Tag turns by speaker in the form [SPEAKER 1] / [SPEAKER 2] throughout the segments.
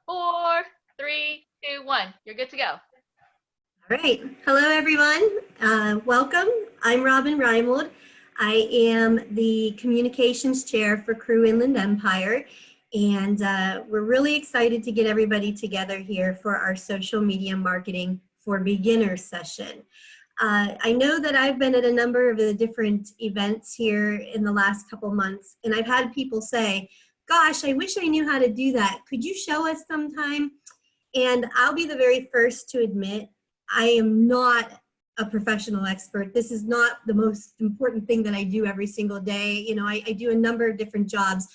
[SPEAKER 1] Four, three, two, one. You're good to go.
[SPEAKER 2] All right. Hello, everyone. Welcome. I'm Robin Reimold. I am the communications chair for Crew Inland Empire, and we're really excited to get everybody together here for our social media marketing for beginners session. I know that I've been at a number of the different events here in the last couple months, and I've had people say, gosh, I wish I knew how to do that. Could you show us sometime? And I'll be the very first to admit, I am not a professional expert. This is not the most important thing that I do every single day. You know, I do a number of different jobs.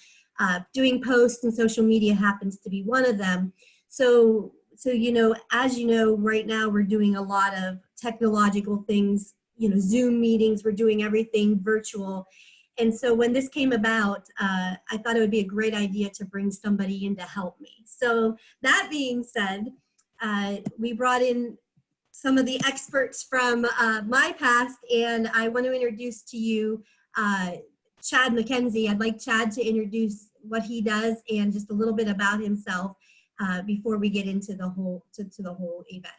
[SPEAKER 2] Doing posts and social media happens to be one of them. So you know, as you know, right now we're doing a lot of technological things, you know, Zoom meetings, we're doing everything virtual. And so when this came about, I thought it would be a great idea to bring somebody in to help me. So that being said, we brought in some of the experts from my past, and I want to introduce to you Chad McKenzie. I'd like Chad to introduce what he does and just a little bit about himself before we get into the whole the whole event.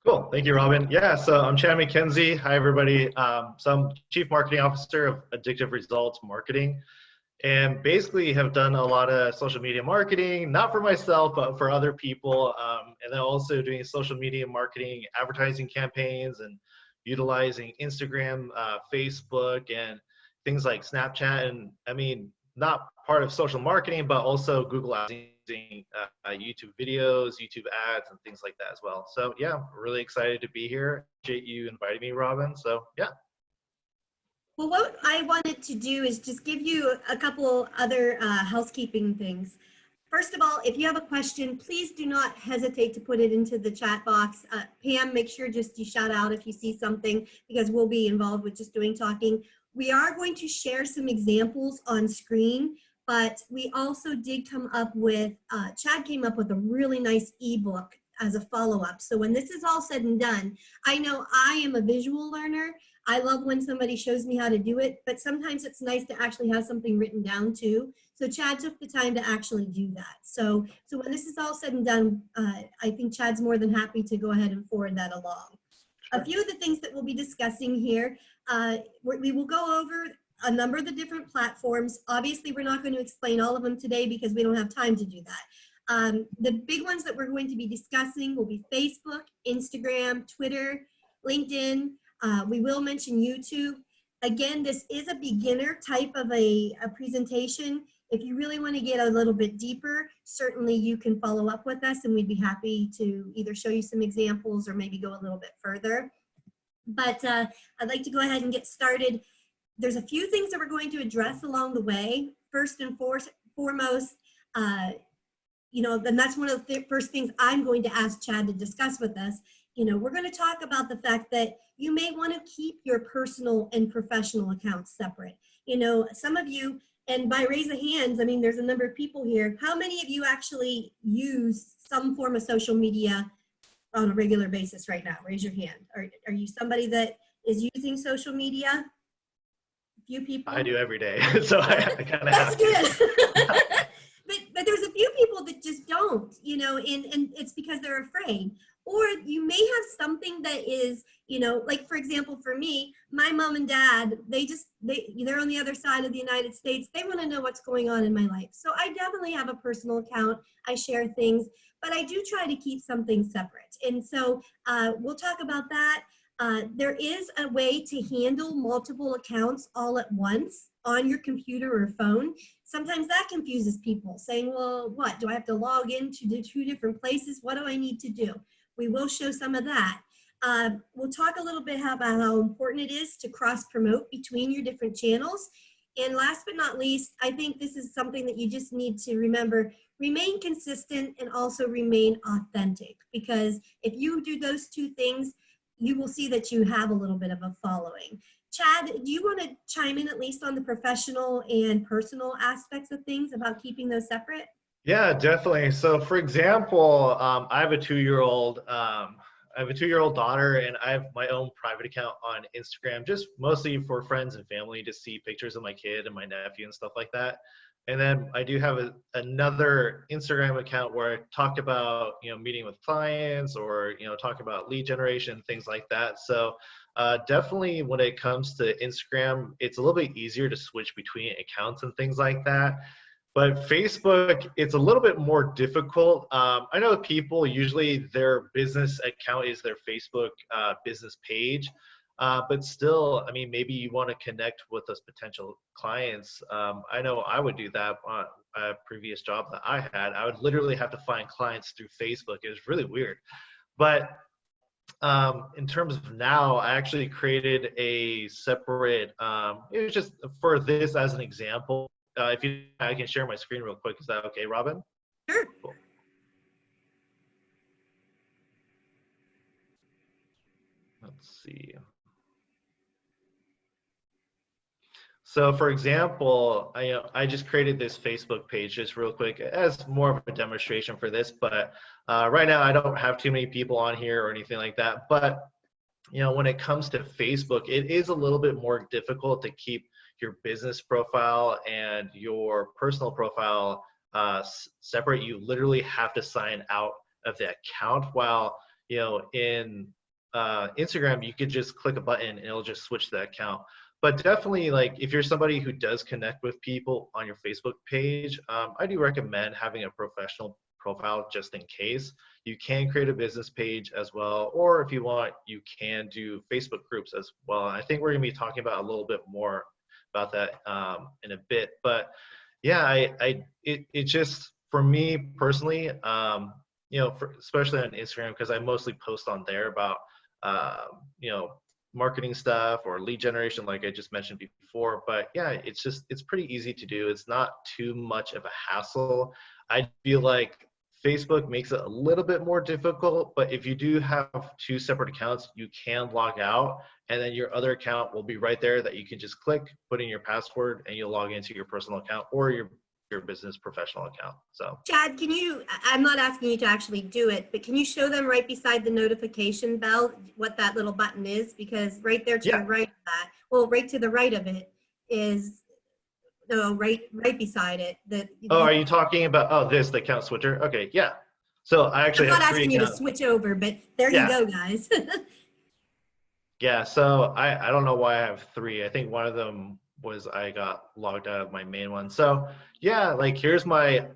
[SPEAKER 3] Cool. Thank you, Robin. Yeah, so I'm Chad McKenzie. Hi, everybody. So I'm Chief Marketing Officer of Addictive Results Marketing, and basically have done a lot of social media marketing, not for myself, but for other people, and then also doing social media marketing, advertising campaigns, and utilizing Instagram, Facebook, and things like Snapchat. And I mean, not part of social marketing, but also Google Ads, using YouTube videos, YouTube ads, and things like that as well. So yeah, really excited to be here. Appreciate you inviting me, Robin. So yeah.
[SPEAKER 2] Well, what I wanted to do is just give you a couple other housekeeping things. First of all, if you have a question, please do not hesitate to put it into the chat box. Pam, make sure just you shout out if you see something, because we'll be involved with just doing talking. We are going to share some examples on screen, but we also did come up with, Chad came up with a really nice ebook as a follow-up. So when this is all said and done, I know I am a visual learner. I love when somebody shows me how to do it, but sometimes it's nice to actually have something written down too. So Chad took the time to actually do that. So when this is all said and done, I think Chad's more than happy to go ahead and forward that along. A few of the things that we'll be discussing here, we will go over a number of the different platforms. Obviously, we're not going to explain all of them today because we don't have time to do that. The big ones that we're going to be discussing will be Facebook, Instagram, Twitter, LinkedIn. We will mention YouTube. Again, this is a beginner type of a presentation. If you really want to get a little bit deeper, certainly you can follow up with us and we'd be happy to either show you some examples or maybe go a little bit further. But I'd like to go ahead and get started. There's a few things that we're going to address along the way. First and foremost, you know, and that's one of the first things I'm going to ask Chad to discuss with us. You know, we're going to talk about the fact that you may want to keep your personal and professional accounts separate. You know, some of you, and by raise of hands, I mean, there's a number of people here. How many of you actually use some form of social media on a regular basis right now? Raise your hand. Are you somebody that is using social media? A few people?
[SPEAKER 3] I do every day, so I kind of
[SPEAKER 2] That's good. but there's a few people that just don't, you know, and it's because they're afraid. Or you may have something that is, you know, like for example, for me, my mom and dad, they're on the other side of the United States. They want to know what's going on in my life. So I definitely have a personal account. I share things, but I do try to keep something separate. And so we'll talk about that. There is a way to handle multiple accounts all at once on your computer or phone. Sometimes that confuses people, saying, well, what, do I have to log into the two different places? What do I need to do? We will show some of that. We'll talk a little bit about how important it is to cross-promote between your different channels. And last but not least, I think this is something that you just need to remember: remain consistent and also remain authentic. Because if you do those two things, you will see that you have a little bit of a following. Chad, do you want to chime in at least on the professional and personal aspects of things about keeping those separate?
[SPEAKER 3] Yeah, definitely. So for example, I have a 2-year-old, daughter, and I have my own private account on Instagram, just mostly for friends and family to see pictures of my kid and my nephew and stuff like that. And then I do have another Instagram account where I talk about, meeting with clients or, talk about lead generation, things like that. So definitely when it comes to Instagram, it's a little bit easier to switch between accounts and things like that. But Facebook, it's a little bit more difficult. I know people usually their business account is their Facebook business page. But still, I mean, maybe you want to connect with those potential clients. I know I would do that on a previous job that I had. I would literally have to find clients through Facebook. It was really weird. But in terms of now, I actually created a separate, it was just for this as an example. I can share my screen real quick. Is that okay, Robin?
[SPEAKER 2] Sure.
[SPEAKER 3] Cool. Let's see. So for example, I just created this Facebook page just real quick as more of a demonstration for this, but right now I don't have too many people on here or anything like that. But when it comes to Facebook, it is a little bit more difficult to keep your business profile and your personal profile separate. You literally have to sign out of the account, while in Instagram you could just click a button and it'll just switch the account. But definitely, like, if you're somebody who does connect with people on your Facebook page, I do recommend having a professional profile just in case. You can create a business page as well, or if you want, you can do Facebook groups as well. I think we're going to be talking about a little bit more about that in a bit. But yeah, it just, for me personally, especially on Instagram, because I mostly post on there about, marketing stuff or lead generation, like I just mentioned before. But yeah, it's pretty easy to do. It's not too much of a hassle. I feel like Facebook makes it a little bit more difficult, but if you do have two separate accounts, you can log out, and then your other account will be right there that you can just click, put in your password, and you'll log into your personal account or your business professional account. So
[SPEAKER 2] Chad, I'm not asking you to actually do it, but can you show them right beside the notification bell what that little button is? Because right there to the right of that, well, right to the right of it is, no, right beside it.
[SPEAKER 3] Are you talking about, the account switcher? Okay, yeah. So I actually
[SPEAKER 2] I'm not
[SPEAKER 3] have three
[SPEAKER 2] asking you to
[SPEAKER 3] accounts.
[SPEAKER 2] switch over, but there you go, guys.
[SPEAKER 3] Yeah, so I don't know why I have three. I think one of them was I got logged out of my main one. So yeah, like here's my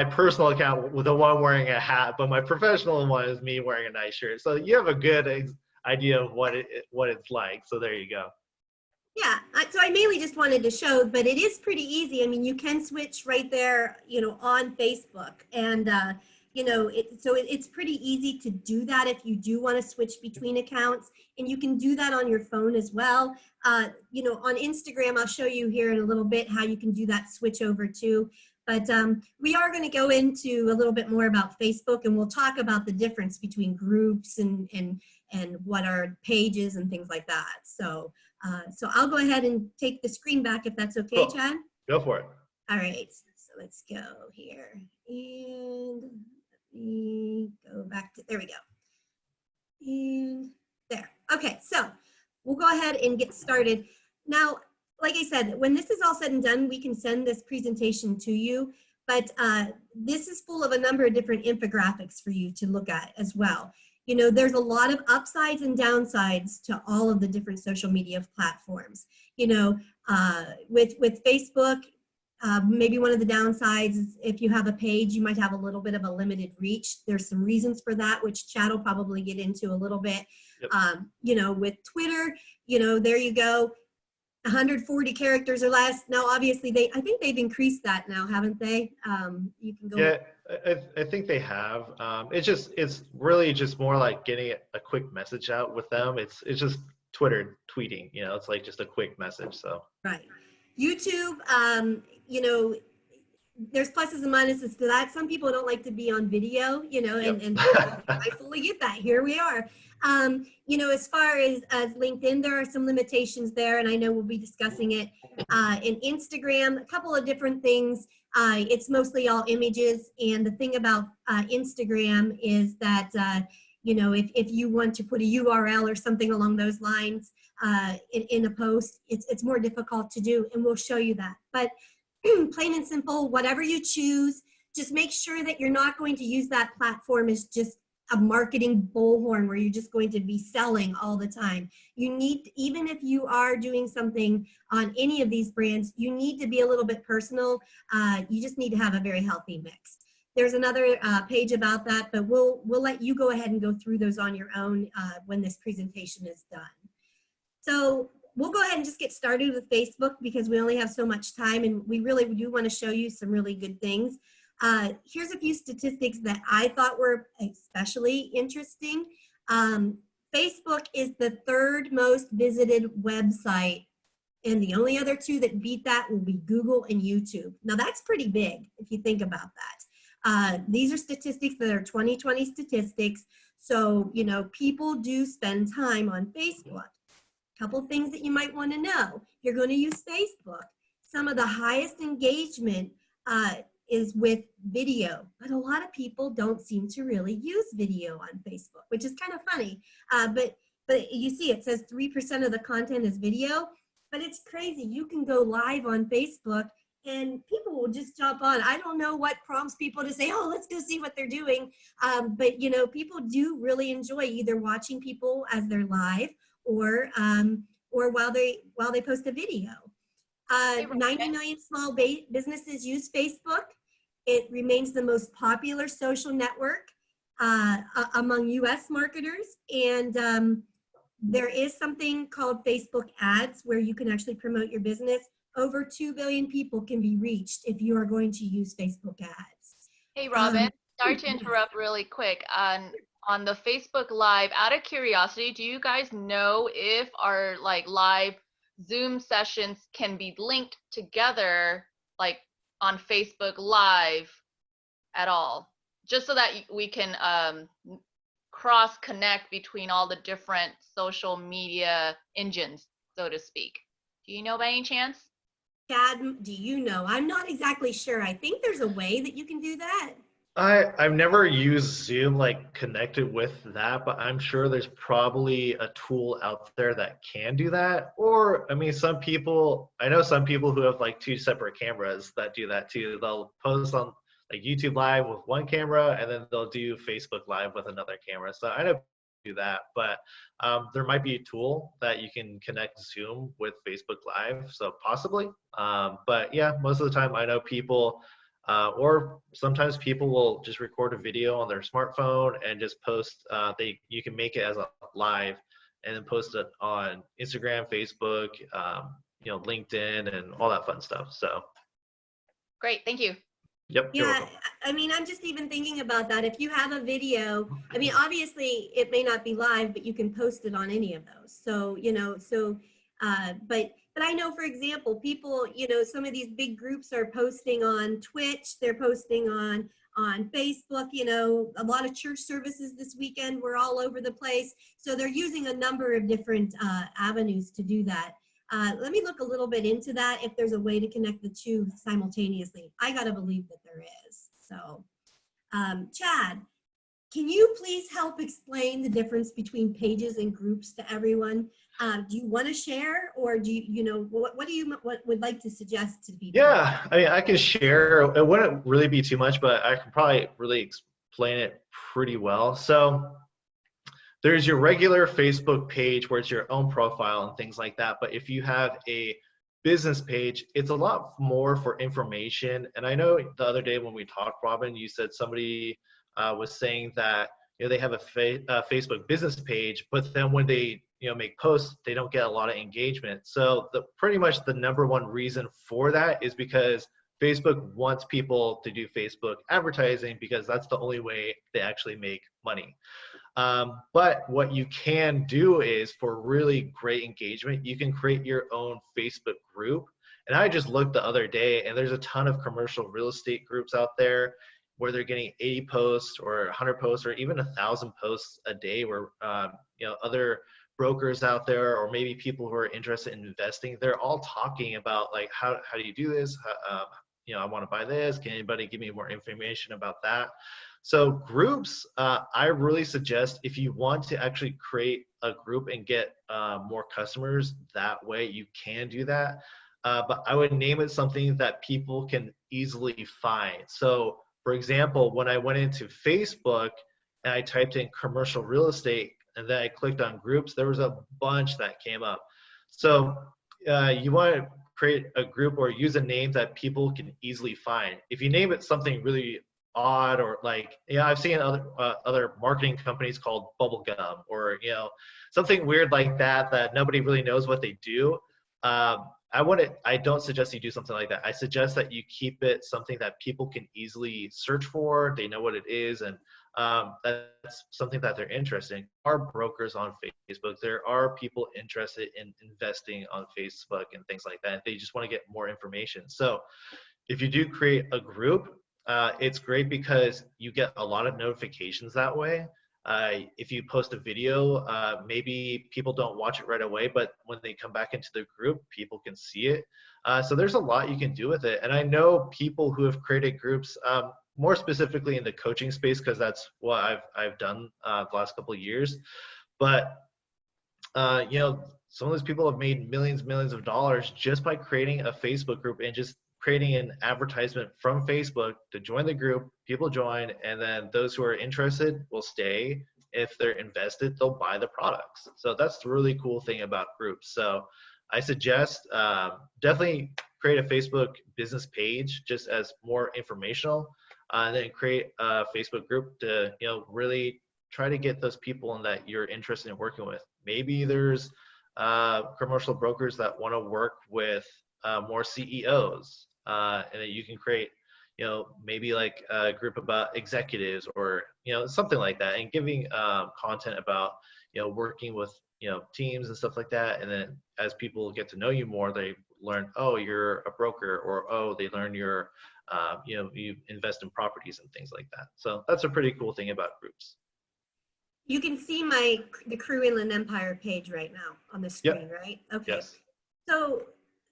[SPEAKER 3] personal account with the one wearing a hat, but my professional one is me wearing a nice shirt. So you have a good idea of what it's like. So there you go.
[SPEAKER 2] Yeah, so I mainly just wanted to show, but it is pretty easy. I mean, you can switch right there, on Facebook, and it's pretty easy to do that if you do want to switch between accounts, and you can do that on your phone as well. On Instagram, I'll show you here in a little bit how you can do that switch over too. But we are going to go into a little bit more about Facebook, and we'll talk about the difference between groups and what are pages and things like that. So I'll go ahead and take the screen back if that's okay,
[SPEAKER 3] Cool.
[SPEAKER 2] Chad.
[SPEAKER 3] Go for it.
[SPEAKER 2] All right, so let's go here, and let me go back to, there we go. And there, okay, so we'll go ahead and get started. Now, like I said, when this is all said and done, we can send this presentation to you, but this is full of a number of different infographics for you to look at as well. There's a lot of upsides and downsides to all of the different social media platforms. With Facebook, maybe one of the downsides is if you have a page, you might have a little bit of a limited reach. There's some reasons for that, which Chad will probably get into a little bit. Yep. With Twitter, there you go. 140 characters or less. Now, obviously, I think they've increased that now, haven't they? You can go.
[SPEAKER 3] Yeah, I think they have. It's really just more like getting a quick message out with them. It's just Twitter tweeting. It's like just a quick message. So
[SPEAKER 2] right. YouTube, there's pluses and minuses to that. Some people don't like to be on video,
[SPEAKER 3] Yep.
[SPEAKER 2] and I fully get that. Here we are. As far as LinkedIn, there are some limitations there, and I know we'll be discussing it. In Instagram, a couple of different things. It's mostly all images, and the thing about Instagram is that, if you want to put a URL or something along those lines in a post, it's more difficult to do, and we'll show you that. But plain and simple, whatever you choose, just make sure that you're not going to use that platform as just a marketing bullhorn where you're just going to be selling all the time. You need, even if you are doing something on any of these brands, you need to be a little bit personal. You just need to have a very healthy mix. There's another page about that, but we'll let you go ahead and go through those on your own when this presentation is done. So we'll go ahead and just get started with Facebook because we only have so much time and we really do want to show you some really good things. Here's a few statistics that I thought were especially interesting. Facebook is the third most visited website, and the only other two that beat that will be Google and YouTube. Now that's pretty big if you think about that. These are statistics that are 2020 statistics. So, you know, people do spend time on Facebook. Couple things that you might want to know. If you're going to use Facebook, some of the highest engagement is with video, but a lot of people don't seem to really use video on Facebook, which is kind of funny. But you see, it says 3% of the content is video, but it's crazy. You can go live on Facebook and people will just jump on. I don't know what prompts people to say, oh, let's go see what they're doing. But you know, people do really enjoy either watching people as they're live or while they post a video. 90 million small businesses use Facebook. It remains the most popular social network among US marketers. And there is something called Facebook ads where you can actually promote your business. Over 2 billion people can be reached if you are going to use Facebook ads.
[SPEAKER 1] Hey, Robin, sorry to interrupt really quick. On the Facebook Live, out of curiosity, do you guys know if our like live Zoom sessions can be linked together like on Facebook Live at all? Just so that we can cross connect between all the different social media engines, so to speak. Do you know by any chance?
[SPEAKER 2] Chad, do you know? I'm not exactly sure. I think there's a way that you can do that.
[SPEAKER 3] I've never used Zoom like connected with that, but I'm sure there's probably a tool out there that can do that. Or, I mean, I know some people who have like 2 separate cameras that do that too. They'll post on like YouTube Live with one camera and then they'll do Facebook Live with another camera. So I know people do that, but there might be a tool that you can connect Zoom with Facebook Live. So possibly, but yeah, most of the time I know people or sometimes people will just record a video on their smartphone and just post, you can make it as a live and then post it on Instagram, Facebook, you know, LinkedIn and all that fun stuff. So.
[SPEAKER 1] Great, thank you.
[SPEAKER 3] Yep.
[SPEAKER 2] Yeah, I mean, I'm just even thinking about that. If you have a video, I mean, obviously it may not be live, but you can post it on any of those. So, you know, but I know, for example, people, you know, some of these big groups are posting on Twitch, they're posting on Facebook, you know, a lot of church services this weekend were all over the place. So they're using a number of different avenues to do that. Let me look a little bit into that if there's a way to connect the two simultaneously. I gotta believe that there is. So, Chad, can you please help explain the difference between pages and groups to everyone? Do you want to share, or do you know, what would like to suggest to people?
[SPEAKER 3] Yeah, I mean, I can share. It wouldn't really be too much, but I can probably really explain it pretty well. So there's your regular Facebook page where it's your own profile and things like that. But if you have a business page, it's a lot more for information. And I know the other day when we talked, Robin, you said somebody was saying that, you know, they have a Facebook business page, but then when they, you know, make posts, they don't get a lot of engagement. So pretty much the #1 reason for that is because Facebook wants people to do Facebook advertising because that's the only way they actually make money. But what you can do is, for really great engagement, you can create your own Facebook group. And I just looked the other day, and there's a ton of commercial real estate groups out there where they're getting 80 posts or 100 posts or even 1,000 posts a day, where you know, other brokers out there, or maybe people who are interested in investing, they're all talking about like, how do you do this? You know, I want to buy this. Can anybody give me more information about that? So groups, I really suggest, if you want to actually create a group and get more customers that way, you can do that. but I would name it something that people can easily find. So for example, when I went into Facebook and I typed in commercial real estate and then I clicked on groups, there was a bunch that came up. So you want to create a group or use a name that people can easily find. If you name it something really odd, or like, I've seen other marketing companies called Bubblegum, or something weird like that that nobody really knows what they do. I don't suggest you do something like that. I suggest that you keep it something that people can easily search for. They know what it is, and that's something that they're interested in. There are brokers on Facebook. There are people interested in investing on Facebook and things like that. They just want to get more information. So if you do create a group, it's great because you get a lot of notifications that way. If you post a video, maybe people don't watch it right away, but when they come back into the group, people can see it. So there's a lot you can do with it. And I know people who have created groups, more specifically in the coaching space, because that's what I've done the last couple of years. But some of those people have made millions of dollars just by creating a Facebook group and just creating an advertisement from Facebook to join the group. People join, and then those who are interested will stay. If they're invested, they'll buy the products. So that's the really cool thing about groups. So I suggest definitely create a Facebook business page just as more informational, and then create a Facebook group to really try to get those people in that you're interested in working with. Maybe there's commercial brokers that want to work with more CEOs, and then you can create maybe like a group about executives, or something like that, and giving content about working with teams and stuff like that. And then as people get to know you more, they learn, oh, you're a broker, or oh, they learn you're you invest in properties and things like that. So that's a pretty cool thing about groups.
[SPEAKER 2] You can see the Crew Inland Empire page right now on the screen,
[SPEAKER 3] Yep.
[SPEAKER 2] right? Okay.
[SPEAKER 3] Yes.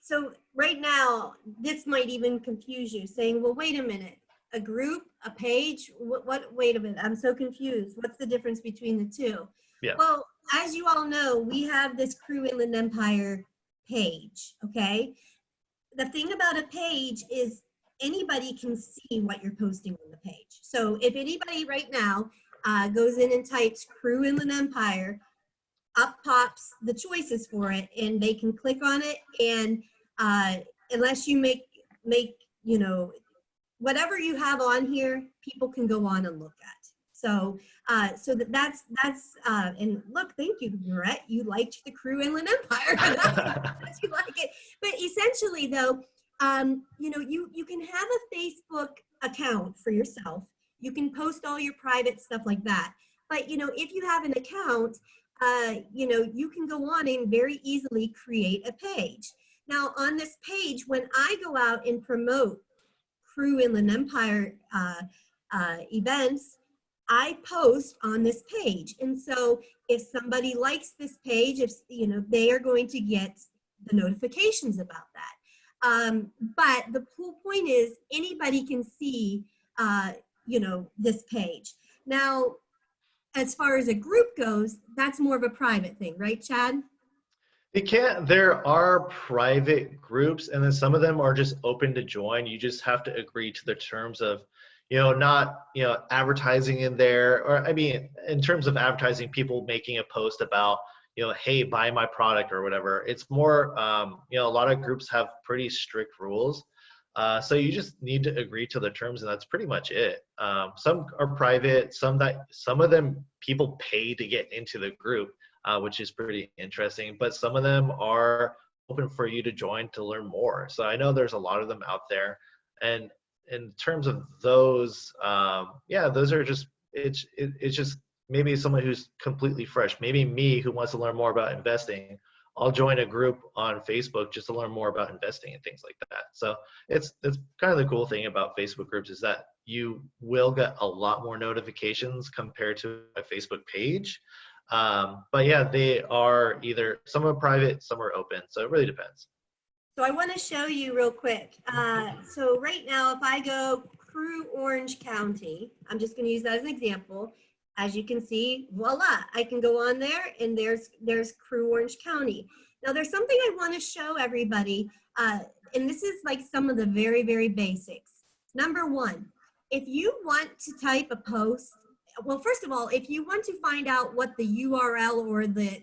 [SPEAKER 2] So right now, this might even confuse you, saying, well, wait a minute, a group, a page, wait a minute, I'm so confused. What's the difference between the two?
[SPEAKER 3] Yeah.
[SPEAKER 2] Well, as you all know, we have this Crew Inland Empire page, okay? The thing about a page is anybody can see what you're posting on the page. So if anybody right now goes in and types Crew Inland Empire, up pops the choices for it, and they can click on it, and unless you make whatever you have on here, people can go on and look at. So that's and look, thank you, Brett, you liked the Crew Inland Empire. That's you like it. But essentially though, you can have a Facebook account for yourself. You can post all your private stuff like that. But if you have an account, you can go on and very easily create a page. Now on this page, when I go out and promote Crew Inland Empire events, I post on this page. And so if somebody likes this page, they are going to get the notifications about that. But the whole point is anybody can see, this page. Now, as far as a group goes, that's more of a private thing, right, Chad?
[SPEAKER 3] There are private groups, and then some of them are just open to join. You just have to agree to the terms of, not, advertising in there, or I mean, in terms of advertising, people making a post about, hey, buy my product or whatever. It's more, a lot of groups have pretty strict rules. So you just need to agree to the terms, and that's pretty much it. Some are private, some of them people pay to get into the group, which is pretty interesting, but some of them are open for you to join to learn more. So I know there's a lot of them out there. And in terms of those, those are just, it's just maybe someone who's completely fresh, maybe me who wants to learn more about investing. I'll join a group on Facebook just to learn more about investing and things like that. So it's kind of the cool thing about Facebook groups is that you will get a lot more notifications compared to a Facebook page. But yeah, they are some are private, some are open. So it really depends.
[SPEAKER 2] So I want to show you real quick. So right now, if I go Crew Orange County, I'm just going to use that as an example. As you can see, voila, I can go on there and there's Crew Orange County. Now there's something I want to show everybody, and this is like some of the very, very basics. Number one, if you want to type a post, well, first of all, if you want to find out what the URL or the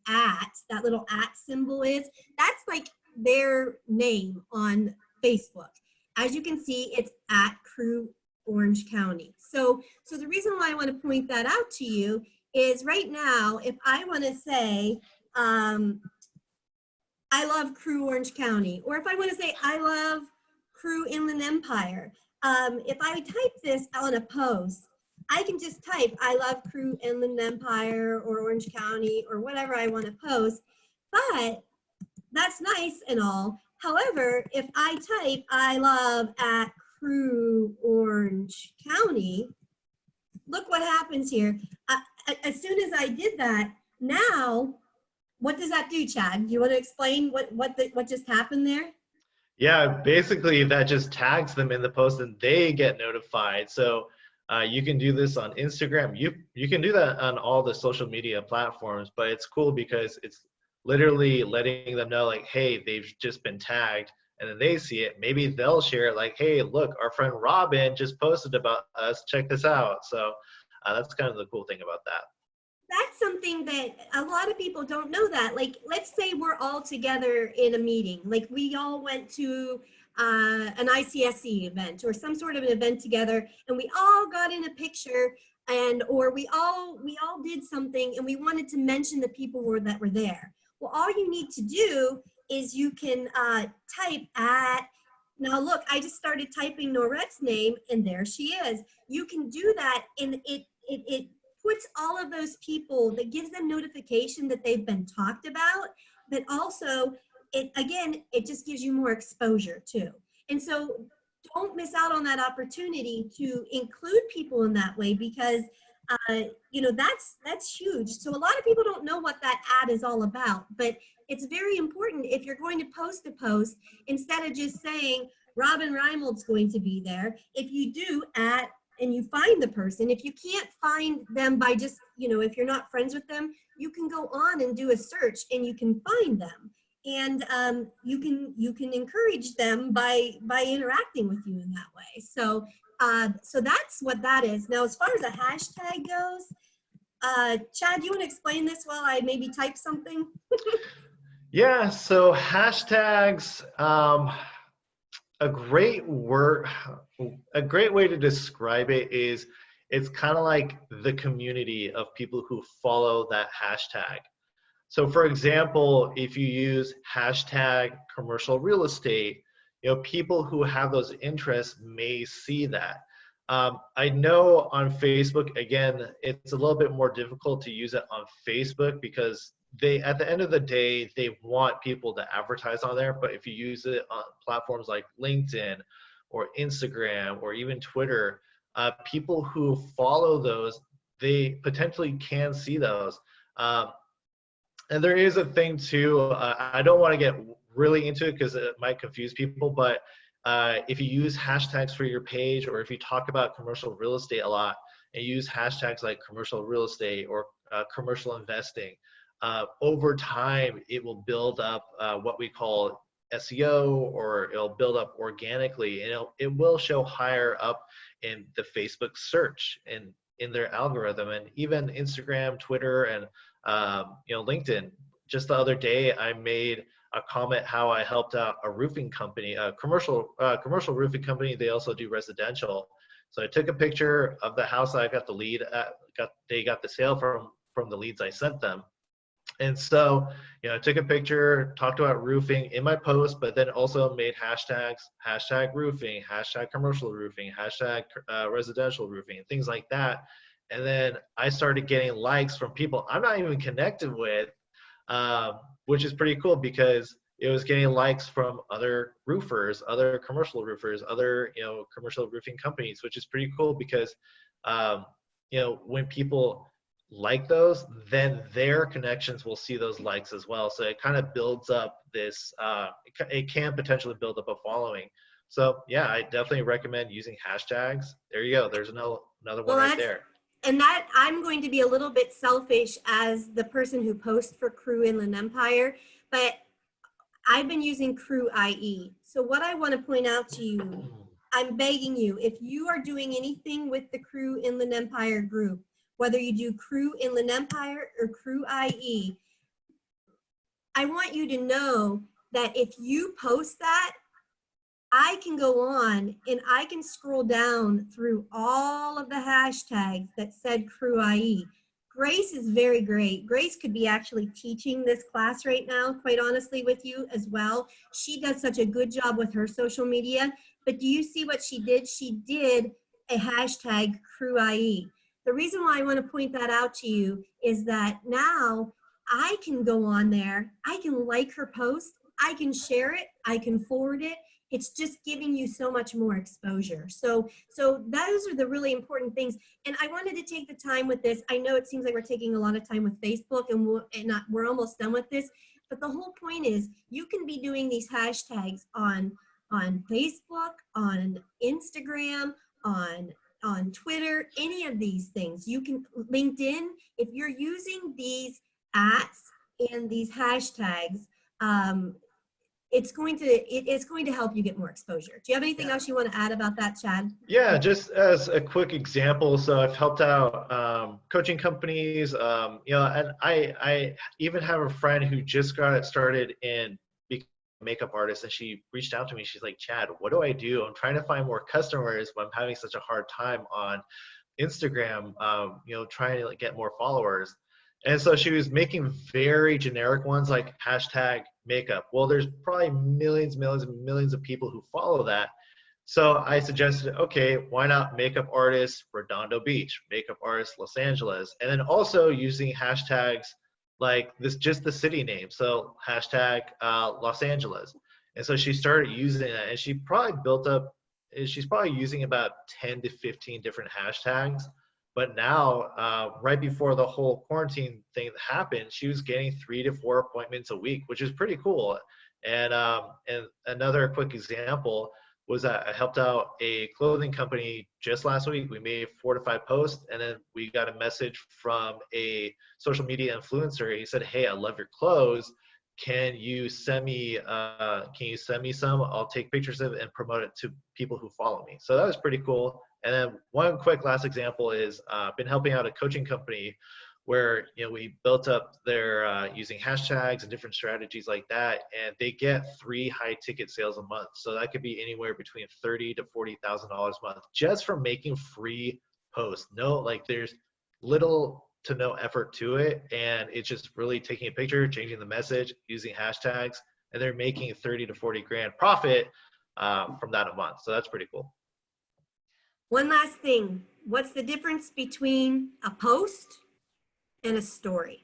[SPEAKER 2] that little @ symbol is, that's like their name on Facebook. As you can see, it's @Crew Orange County. So the reason why I want to point that out to you is right now, if I want to say, I love Crew Orange County, or if I want to say I love Crew Inland Empire, if I type this on a post, I can just type I love Crew Inland Empire or Orange County or whatever I want to post, but that's nice and all. However, if I type I love @Crew Orange County, look what happens here. As soon as I did that, now, what does that do, Chad? Do you want to explain what just happened there?
[SPEAKER 3] Yeah, basically that just tags them in the post and they get notified. So you can do this on Instagram. You can do that on all the social media platforms, but it's cool because it's literally letting them know like, hey, they've just been tagged, and then they see it. Maybe they'll share it like, hey, look, our friend Robin just posted about us. Check this out. So that's kind of the cool thing about that.
[SPEAKER 2] That's something that a lot of people don't know that. Like, let's say we're all together in a meeting. Like we all went to an ICSC event or some sort of an event together, and we all got in a picture, or we all did something, and we wanted to mention the people that were there. Well, all you need to do is you can type now look, I just started typing Norette's name, and there she is. You can do that, and it puts all of those people, that gives them notification that they've been talked about, but also it just gives you more exposure too. And so don't miss out on that opportunity to include people in that way, because that's huge. So a lot of people don't know what that ad is all about, but it's very important if you're going to post a post, instead of just saying Robin Reimold's going to be there, if you do and you find the person, if you can't find them by just, if you're not friends with them, you can go on and do a search and you can find them. And you can encourage them by interacting with you in that way. So that's what that is. Now, as far as a hashtag goes, Chad, do you want to explain this while I maybe type something?
[SPEAKER 3] Yeah, so hashtags, a great way to describe it is it's kind of like the community of people who follow that hashtag. So for example, if you use hashtag commercial real estate, people who have those interests may see that. I know on Facebook, again, it's a little bit more difficult to use it on Facebook because at the end of the day, they want people to advertise on there. But if you use it on platforms like LinkedIn or Instagram or even Twitter, people who follow those, they potentially can see those. And there is a thing too, I don't want to get really into it because it might confuse people, but if you use hashtags for your page, or if you talk about commercial real estate a lot and use hashtags like commercial real estate or commercial investing, over time it will build up what we call SEO, or it'll build up organically, and it will show higher up in the Facebook search and in their algorithm, and even Instagram, Twitter, and LinkedIn. Just the other day, I made a comment how I helped out a roofing company, a commercial roofing company. They also do residential. So I took a picture of the house I got the lead at. They got the sale from the leads I sent them. And so, I took a picture, talked about roofing in my post, but then also made hashtags, hashtag roofing, hashtag commercial roofing, hashtag residential roofing, and things like that. And then I started getting likes from people I'm not even connected with, which is pretty cool because it was getting likes from other roofers, other commercial roofers, other, commercial roofing companies, which is pretty cool because, when people like those, then their connections will see those likes as well. So it kind of builds up this, it can potentially build up a following. So yeah, I definitely recommend using hashtags. There you go. There's another one right there.
[SPEAKER 2] And that, I'm going to be a little bit selfish as the person who posts for Crew Inland Empire, but I've been using Crew IE. So what I want to point out to you, I'm begging you, if you are doing anything with the Crew Inland Empire group, whether you do Crew Inland Empire or Crew IE, I want you to know that if you post that, I can go on and I can scroll down through all of the hashtags that said Crew IE. Grace is very great. Grace could be actually teaching this class right now, quite honestly with you as well. She does such a good job with her social media, but do you see what she did? She did a hashtag Crew IE. The reason why I want to point that out to you is that now I can go on there, I can like her post, I can share it, I can forward it. It's just giving you so much more exposure. So those are the really important things. And I wanted to take the time with this. I know it seems like we're taking a lot of time with Facebook and we're almost done with this. But the whole point is you can be doing these hashtags on Facebook, on Instagram, on Twitter, any of these things. You can, LinkedIn, if you're using these @ and these hashtags, it's going to help you get more exposure. Do you have anything else you want to add about that, Chad?
[SPEAKER 3] Yeah, just as a quick example, so I've helped out coaching companies, and I even have a friend who just got started in becoming a makeup artist, and she reached out to me. She's like, Chad, what do I do? I'm trying to find more customers, but I'm having such a hard time on Instagram, trying to get more followers. And so she was making very generic ones like hashtag makeup. Well, there's probably millions of people who follow that. So I suggested, okay, why not makeup artist Redondo Beach, makeup artist Los Angeles, and then also using hashtags like this, just the city name. So hashtag Los Angeles. And so she started using that, and she's probably using about 10 to 15 different hashtags. But now, right before the whole quarantine thing happened, she was getting 3 to 4 appointments a week, which is pretty cool. And another quick example was that I helped out a clothing company just last week. We made 4 to 5 posts, and then we got a message from a social media influencer. He said, "Hey, I love your clothes. Can you send me some? I'll take pictures of it and promote it to people who follow me." So that was pretty cool. And then one quick last example is been helping out a coaching company where we built up their using hashtags and different strategies like that, and they get 3 high ticket sales a month. So that could be anywhere between $30,000 to $40,000 a month just from making free posts. There's little to no effort to it, and it's just really taking a picture, changing the message, using hashtags, and they're making 30 to 40 grand profit from that a month. So that's pretty cool.
[SPEAKER 2] One last thing, what's the difference between a post and a story?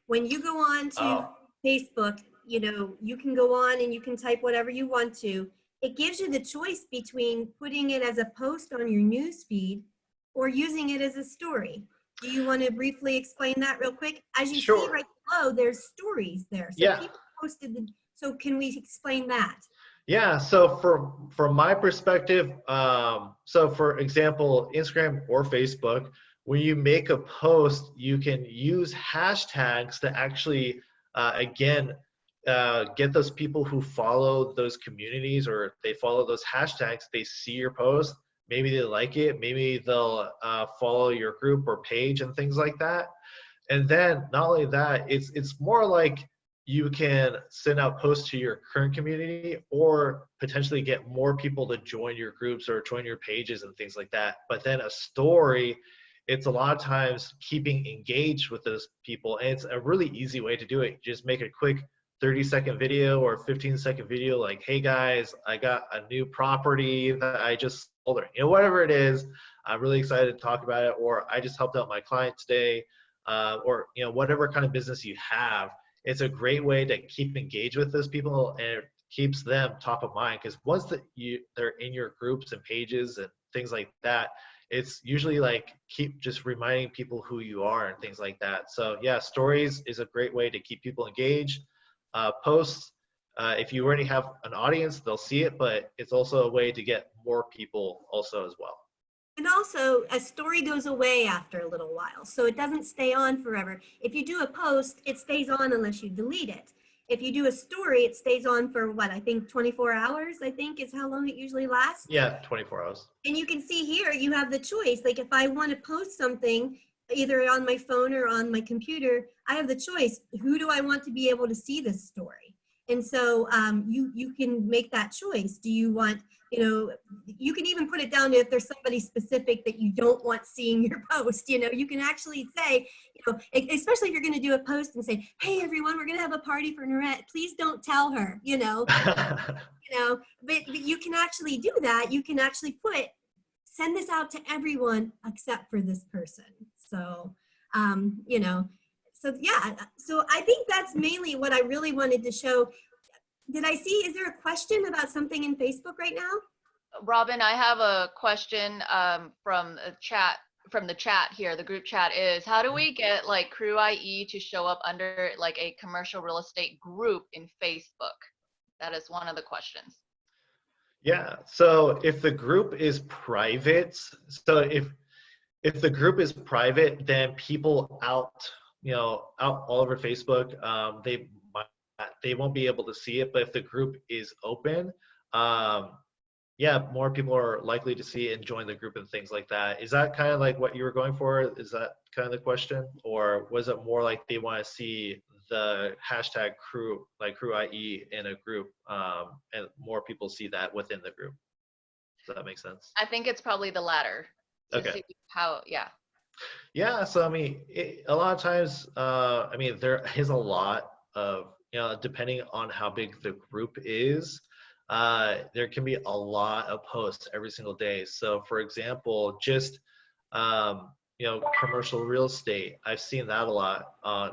[SPEAKER 2] When you go on to Facebook, you can go on and you can type whatever you want to. It gives you the choice between putting it as a post on your news feed or using it as a story. Do you want to briefly explain that real quick? As you see right below, there's stories there. So people posted so can we explain that?
[SPEAKER 3] Yeah, so from my perspective, so for example, Instagram or Facebook, when you make a post, you can use hashtags to actually, get those people who follow those communities or they follow those hashtags, they see your post, maybe they like it, maybe they'll follow your group or page and things like that. And then not only that, it's more like you can send out posts to your current community or potentially get more people to join your groups or join your pages and things like that. But then a story, it's a lot of times keeping engaged with those people. And it's a really easy way to do it. You just make a quick 30-second video or 15-second video like, hey guys, I got a new property that I just sold, or whatever it is. I'm really excited to talk about it, or I just helped out my client today, or whatever kind of business you have. It's a great way to keep engaged with those people, and it keeps them top of mind, because once they're in your groups and pages and things like that, it's usually like keep just reminding people who you are and things like that. So yeah, stories is a great way to keep people engaged. Posts, if you already have an audience, they'll see it, but it's also a way to get more people also as well.
[SPEAKER 2] And also, a story goes away after a little while, so it doesn't stay on forever. If you do a post, it stays on unless you delete it. If you do a story, it stays on for what, I think 24 hours, I think is how long it usually lasts.
[SPEAKER 3] Yeah, 24 hours.
[SPEAKER 2] And you can see here, you have the choice. Like if I want to post something either on my phone or on my computer, I have the choice. Who do I want to be able to see this story? And so you can make that choice. Do you want, you can even put it down to if there's somebody specific that you don't want seeing your post. You can actually say, especially if you're going to do a post and say, hey, everyone, we're going to have a party for Norette. Please don't tell her, but you can actually do that. You can actually send this out to everyone except for this person. So, so yeah, so I think that's mainly what I really wanted to show. Did I see, is there a question about something in Facebook right now?
[SPEAKER 1] Robin, I have a question from the chat here. The group chat is, how do we get like Crew IE to show up under like a commercial real estate group in Facebook? That is one of the questions.
[SPEAKER 3] Yeah, so if the group is private, if the group is private, then people out all over Facebook, they won't be able to see it. But if the group is open, yeah, more people are likely to see it and join the group and things like that. Is that kind of like what you were going for? Is that kind of the question? Or was it more like they want to see the hashtag crew, like Crew IE in a group, and more people see that within the group? Does that make sense?
[SPEAKER 1] I think it's probably the latter.
[SPEAKER 3] Okay.
[SPEAKER 1] See how, yeah.
[SPEAKER 3] Yeah, so I mean, a lot of times, I mean, there is a lot of, depending on how big the group is, there can be a lot of posts every single day. So for example, just, commercial real estate, I've seen that a lot on,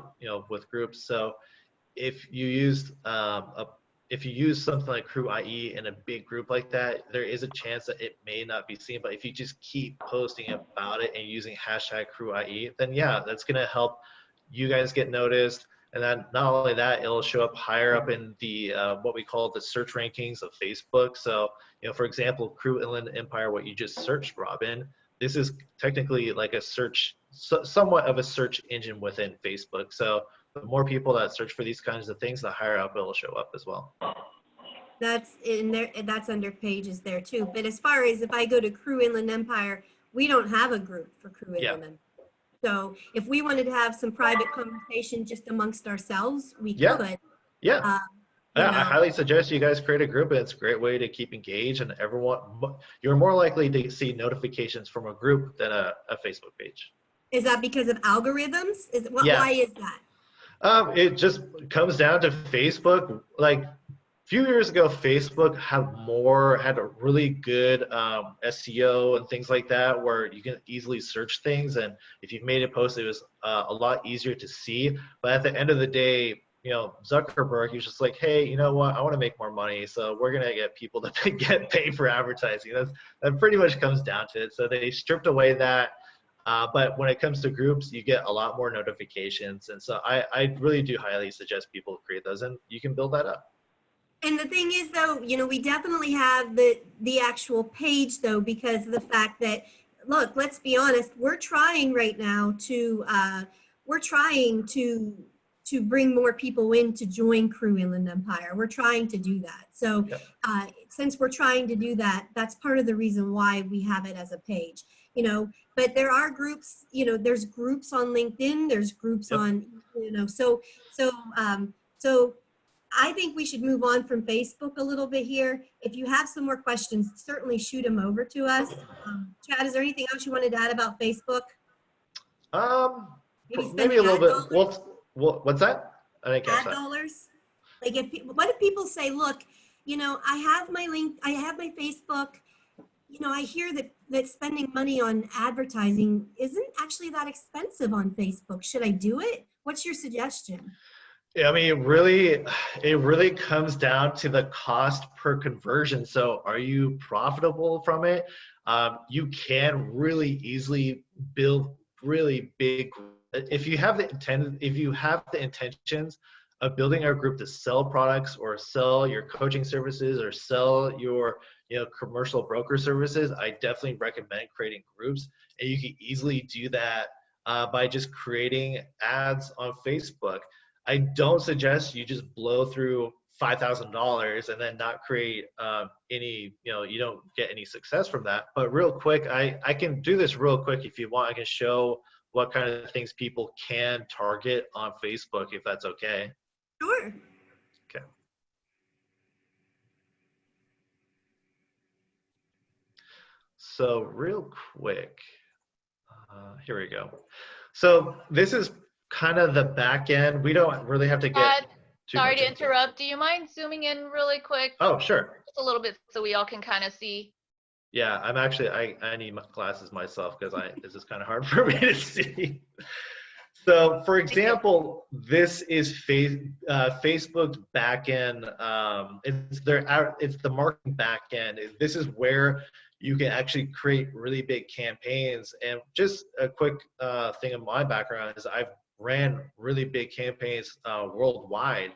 [SPEAKER 3] with groups. So if you used if you use something like Crew IE in a big group like that, there is a chance that it may not be seen. But if you just keep posting about it and using hashtag Crew IE, then yeah, that's gonna help you guys get noticed. And then not only that, it'll show up higher up in the what we call the search rankings of Facebook. So, for example, Crew Inland Empire, what you just searched, Robin, this is technically like a search, somewhat of a search engine within Facebook. So the more people that search for these kinds of things, the higher up it'll show up as well.
[SPEAKER 2] That's in there, that's under pages there too. But as far as if I go to Crew Inland Empire, we don't have a group for Crew Inland Empire. So if we wanted to have some private conversation just amongst ourselves, we could.
[SPEAKER 3] Yeah. I highly suggest you guys create a group, and it's a great way to keep engaged, and everyone, you're more likely to see notifications from a group than a Facebook page.
[SPEAKER 2] Is that because of algorithms? Why is that?
[SPEAKER 3] It just comes down to Facebook. Like a few years ago, Facebook had a really good SEO and things like that, where you can easily search things. And if you've made a post, it was a lot easier to see. But at the end of the day, Zuckerberg, he's just like, hey, you know what? I want to make more money, so we're gonna get people to get paid for advertising. That pretty much comes down to it. So they stripped away that. But when it comes to groups, you get a lot more notifications. And so I really do highly suggest people create those, and you can build that up.
[SPEAKER 2] And the thing is, though, we definitely have the actual page, though, because of the fact that, look, let's be honest, we're trying right now to bring more people in to join Crew Inland Empire. We're trying to do that. So since we're trying to do that, that's part of the reason why we have it as a page. But there are groups, there's groups on LinkedIn, there's groups on, so I think we should move on from Facebook a little bit here. If you have some more questions, certainly shoot them over to us. Chad, is there anything else you wanted to add about Facebook?
[SPEAKER 3] Maybe a little bit. What's that? I didn't catch that.
[SPEAKER 2] $dollars. Like, what if people say, look, I have my link, I have my Facebook. I hear that spending money on advertising isn't actually that expensive on Facebook. Should I do it? What's your suggestion?
[SPEAKER 3] Yeah, I mean, it really comes down to the cost per conversion. So are you profitable from it? You can really easily build really big, if you have the intentions of building a group to sell products or sell your coaching services or sell your commercial broker services, I definitely recommend creating groups. And you can easily do that by just creating ads on Facebook. I don't suggest you just blow through $5,000 and then not create any, you don't get any success from that. But real quick, I can do this real quick if you want. I can show what kind of things people can target on Facebook, if that's okay.
[SPEAKER 2] Sure.
[SPEAKER 3] Okay. So real quick, here we go. So this is kind of the back end. We don't really have to get too
[SPEAKER 1] sorry
[SPEAKER 3] much
[SPEAKER 1] to
[SPEAKER 3] into
[SPEAKER 1] interrupt. Do you mind zooming in really quick?
[SPEAKER 3] Oh, sure.
[SPEAKER 1] Just a little bit so we all can kind of see.
[SPEAKER 3] Yeah, I'm actually, I need my glasses myself because this is kind of hard for me to see. So for example, this is Facebook's backend. It's the marketing backend. This is where you can actually create really big campaigns. And just a quick thing of my background is I've ran really big campaigns worldwide,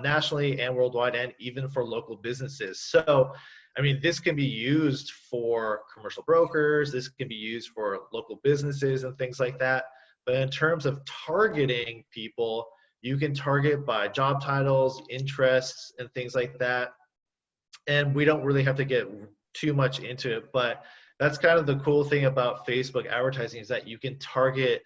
[SPEAKER 3] nationally and worldwide, and even for local businesses. So, I mean, this can be used for commercial brokers. This can be used for local businesses and things like that. But in terms of targeting people, you can target by job titles, interests, and things like that. And we don't really have to get too much into it, but that's kind of the cool thing about Facebook advertising is that you can target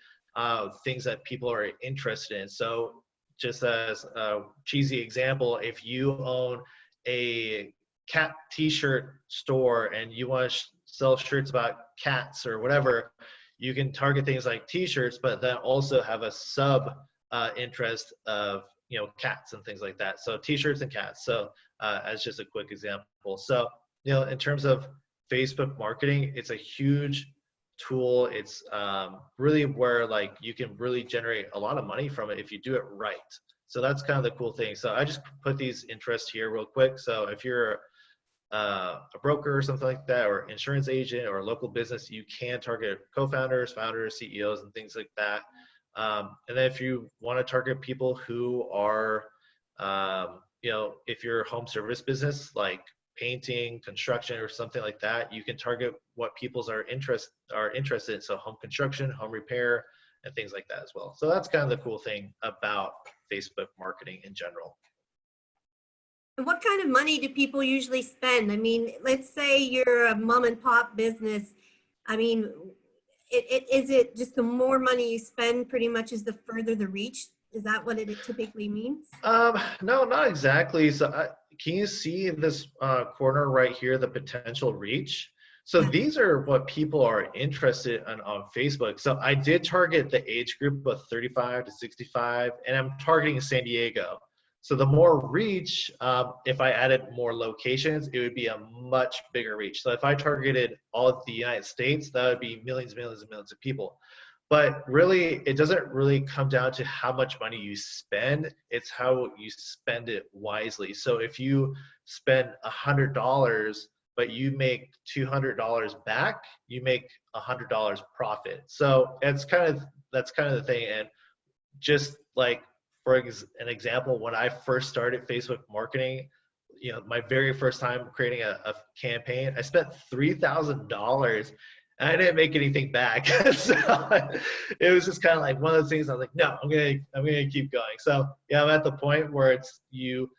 [SPEAKER 3] things that people are interested in. So just as a cheesy example, if you own a cat t-shirt store and you want to sell shirts about cats or whatever, you can target things like t-shirts, but then also have a sub interest of cats and things like that. So t-shirts and cats. So as just a quick example. So in terms of Facebook marketing, it's a huge tool. It's really where like you can really generate a lot of money from it if you do it right. So that's kind of the cool thing. So I just put these interests here real quick. So if you're a broker or something like that, or insurance agent or a local business, you can target co-founders, founders, CEOs, and things like that. And then if you want to target people who are, if you're a home service business like painting, construction, or something like that, you can target what people's are interested in. So home construction, home repair, and things like that as well. So that's kind of the cool thing about Facebook marketing in general.
[SPEAKER 2] And what kind of money do people usually spend? I mean, let's say you're a mom and pop business. I mean, is it just the more money you spend pretty much is the further the reach? Is that what it typically means?
[SPEAKER 3] No, not exactly. So can you see in this corner right here, the potential reach? So these are what people are interested in on Facebook. So I did target the age group of 35 to 65, and I'm targeting San Diego. So the more reach, if I added more locations, it would be a much bigger reach. So if I targeted all of the United States, that would be millions and millions and millions of people. But really, it doesn't really come down to how much money you spend. It's how you spend it wisely. So if you spend $100, but you make $200 back, you make $100 profit. So that's kind of the thing. And just like, for an example, when I first started Facebook marketing, my very first time creating a campaign, I spent $3,000 and I didn't make anything back. So it was just kind of like one of those things. I was like, no, I'm gonna keep going. So yeah, I'm at the point where it's you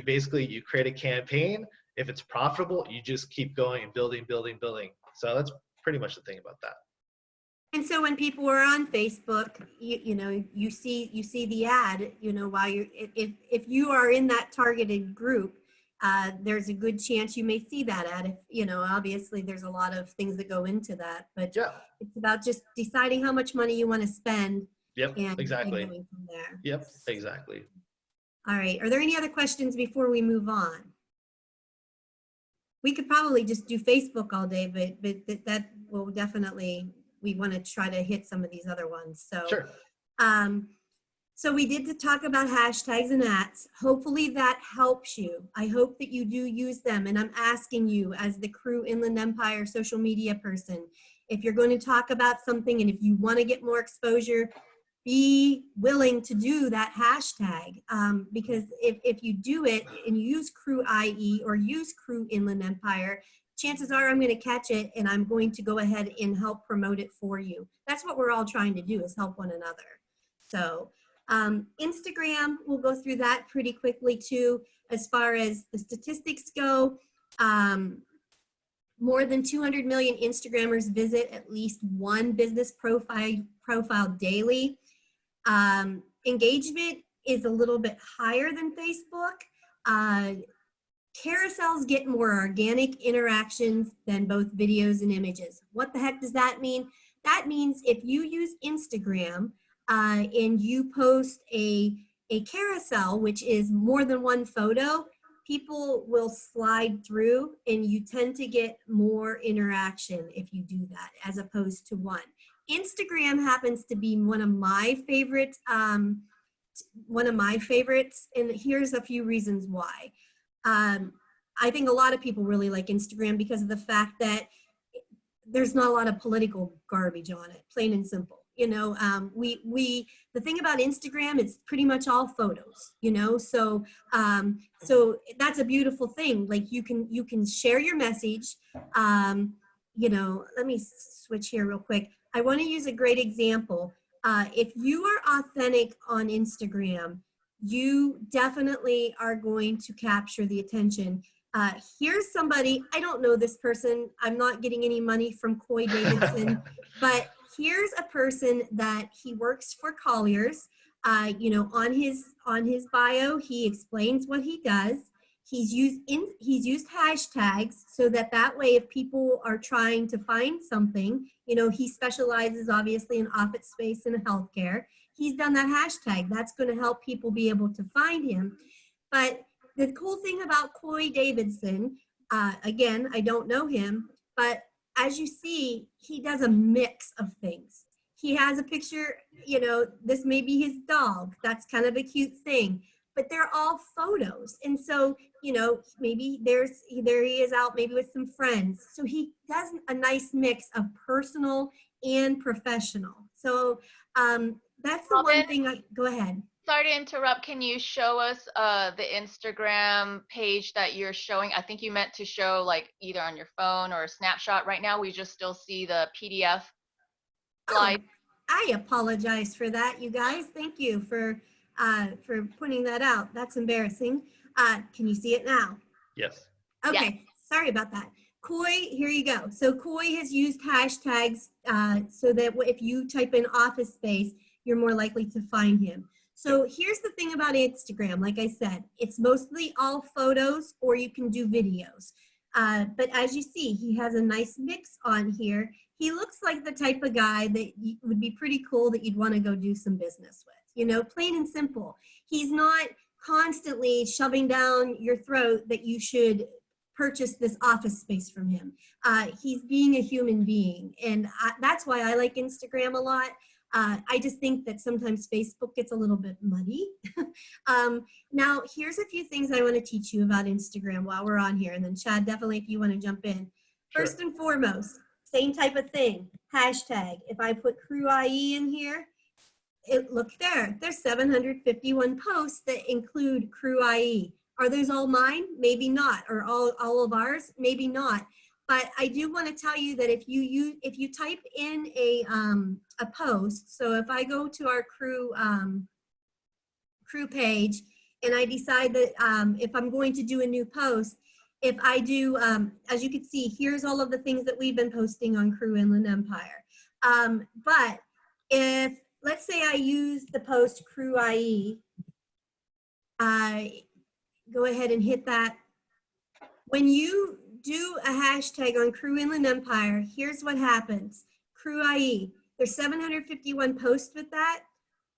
[SPEAKER 3] basically create a campaign. If it's profitable, you just keep going and building. So that's pretty much the thing about that.
[SPEAKER 2] And so when people are on Facebook, you see the ad, while if you are in that targeted group, there's a good chance you may see that ad. If, obviously there's a lot of things that go into that, but yeah, it's about just deciding how much money you want to spend.
[SPEAKER 3] Yep,
[SPEAKER 2] and
[SPEAKER 3] exactly.
[SPEAKER 2] going from there.
[SPEAKER 3] Yep, exactly.
[SPEAKER 2] All right. Are there any other questions before we move on? We could probably just do Facebook all day, but that will definitely, we want to try to hit some of these other ones. So,
[SPEAKER 3] sure.
[SPEAKER 2] So we did talk about hashtags and ats. Hopefully that helps you. I hope that you do use them. And I'm asking you as the Crew Inland Empire social media person, if you're going to talk about something and if you want to get more exposure, be willing to do that hashtag. Because if you do it and you use Crew IE or use Crew Inland Empire, chances are I'm going to catch it and I'm going to go ahead and help promote it for you. That's what we're all trying to do, is help one another. So Instagram, we'll go through that pretty quickly too. As far as the statistics go, more than 200 million Instagrammers visit at least one business profile daily. Engagement is a little bit higher than Facebook. Carousels get more organic interactions than both videos and images. What the heck does that mean? That means if you use Instagram and you post a carousel, which is more than one photo, people will slide through and you tend to get more interaction if you do that as opposed to one. Instagram happens to be one of my favorites, and here's a few reasons why. I think a lot of people really like Instagram because of the fact that there's not a lot of political garbage on it, plain and simple. You know, the thing about Instagram, it's pretty much all photos, you know, so that's a beautiful thing. Like you can share your message. You know, let me switch here real quick. I want to use a great example. If you are authentic on Instagram, you definitely are going to capture the attention. Here's somebody, I don't know this person. I'm not getting any money from Coy Davidson, but here's a person that he works for Colliers. You know, on his bio, he explains what he does. He's used hashtags so that way if people are trying to find something, you know, he specializes obviously in office space and healthcare. He's done that hashtag. That's going to help people be able to find him. But the cool thing about Coy Davidson, again, I don't know him, but as you see, he does a mix of things. He has a picture, you know, this may be his dog. That's kind of a cute thing, but they're all photos. And so, you know, maybe there he is out maybe with some friends. So he does a nice mix of personal and professional. So that's the one thing. Go ahead.
[SPEAKER 1] Sorry to interrupt. Can you show us the Instagram page that you're showing? I think you meant to show like either on your phone or a snapshot. Right now, we just still see the PDF slide.
[SPEAKER 2] Oh, I apologize for that, you guys. Thank you for pointing that out. That's embarrassing. Can you see it now?
[SPEAKER 3] Yes.
[SPEAKER 2] Okay,
[SPEAKER 1] yes.
[SPEAKER 2] Sorry about that. Coy, here you go. So Coy has used hashtags so that if you type in office space, you're more likely to find him. So here's the thing about Instagram. Like I said, it's mostly all photos or you can do videos. But as you see, he has a nice mix on here. He looks like the type of guy that would be pretty cool that you'd want to go do some business with, you know, plain and simple. He's not constantly shoving down your throat that you should purchase this office space from him. He's being a human being. And that's why I like Instagram a lot. I just think that sometimes Facebook gets a little bit muddy. Now, here's a few things I want to teach you about Instagram while we're on here. And then Chad, definitely if you want to jump in.
[SPEAKER 3] Sure.
[SPEAKER 2] First and foremost, same type of thing, hashtag. If I put Crew IE in here, look there. There's 751 posts that include Crew IE. Are those all mine? Maybe not. Or all of ours? Maybe not. But I do want to tell you that if you type in a post, so if I go to our crew page and I decide that if I'm going to do a new post, if I do, as you can see, here's all of the things that we've been posting on Crew Inland Empire. But if, let's say I use the post Crew IE, I go ahead and hit that. When you do a hashtag on Crew Inland Empire, here's what happens. Crew IE, there's 751 posts with that.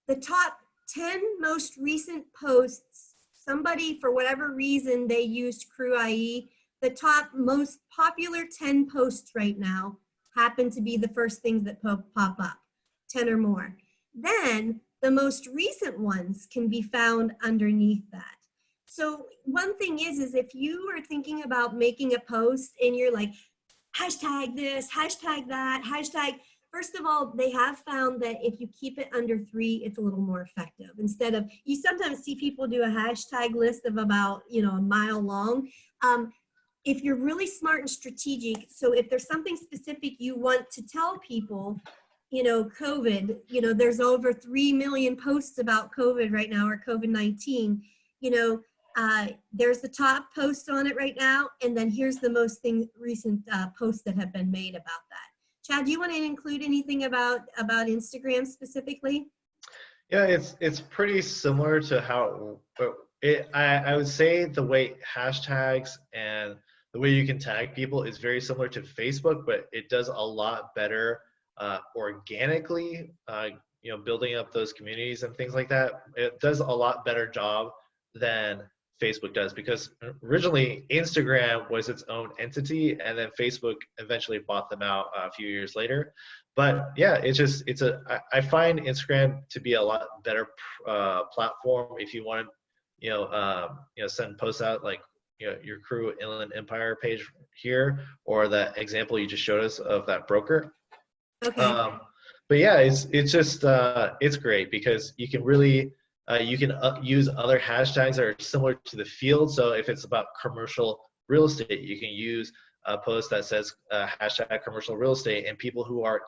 [SPEAKER 2] The top 10 most recent posts, somebody for whatever reason they used Crew IE, the top most popular 10 posts right now happen to be the first things that pop up, 10 or more. Then the most recent ones can be found underneath that. So one thing is if you are thinking about making a post and you're like, hashtag this, hashtag that, hashtag, first of all, they have found that if you keep it under 3, it's a little more effective. Instead of, you sometimes see people do a hashtag list of about, you know, a mile long. If you're really smart and strategic, so if there's something specific you want to tell people, COVID, there's over 3 million posts about COVID right now, or COVID-19. There's the top post on it right now, and then here's the most recent posts that have been made about that. Chad, do you want to include anything about Instagram specifically?
[SPEAKER 3] Yeah, it's pretty similar to how I would say the way hashtags and the way you can tag people is very similar to Facebook, but it does a lot better organically, building up those communities and things like that. It does a lot better job than Facebook does, because originally Instagram was its own entity, and then Facebook eventually bought them out a few years later. But yeah, I find Instagram to be a lot better platform if you want to send posts out, like your Crew Inland Empire page here, or that example you just showed us of that broker.
[SPEAKER 2] Okay.
[SPEAKER 3] But yeah, it's great because you can really use other hashtags that are similar to the field. So if it's about commercial real estate, you can use a post that says hashtag commercial real estate, and people who are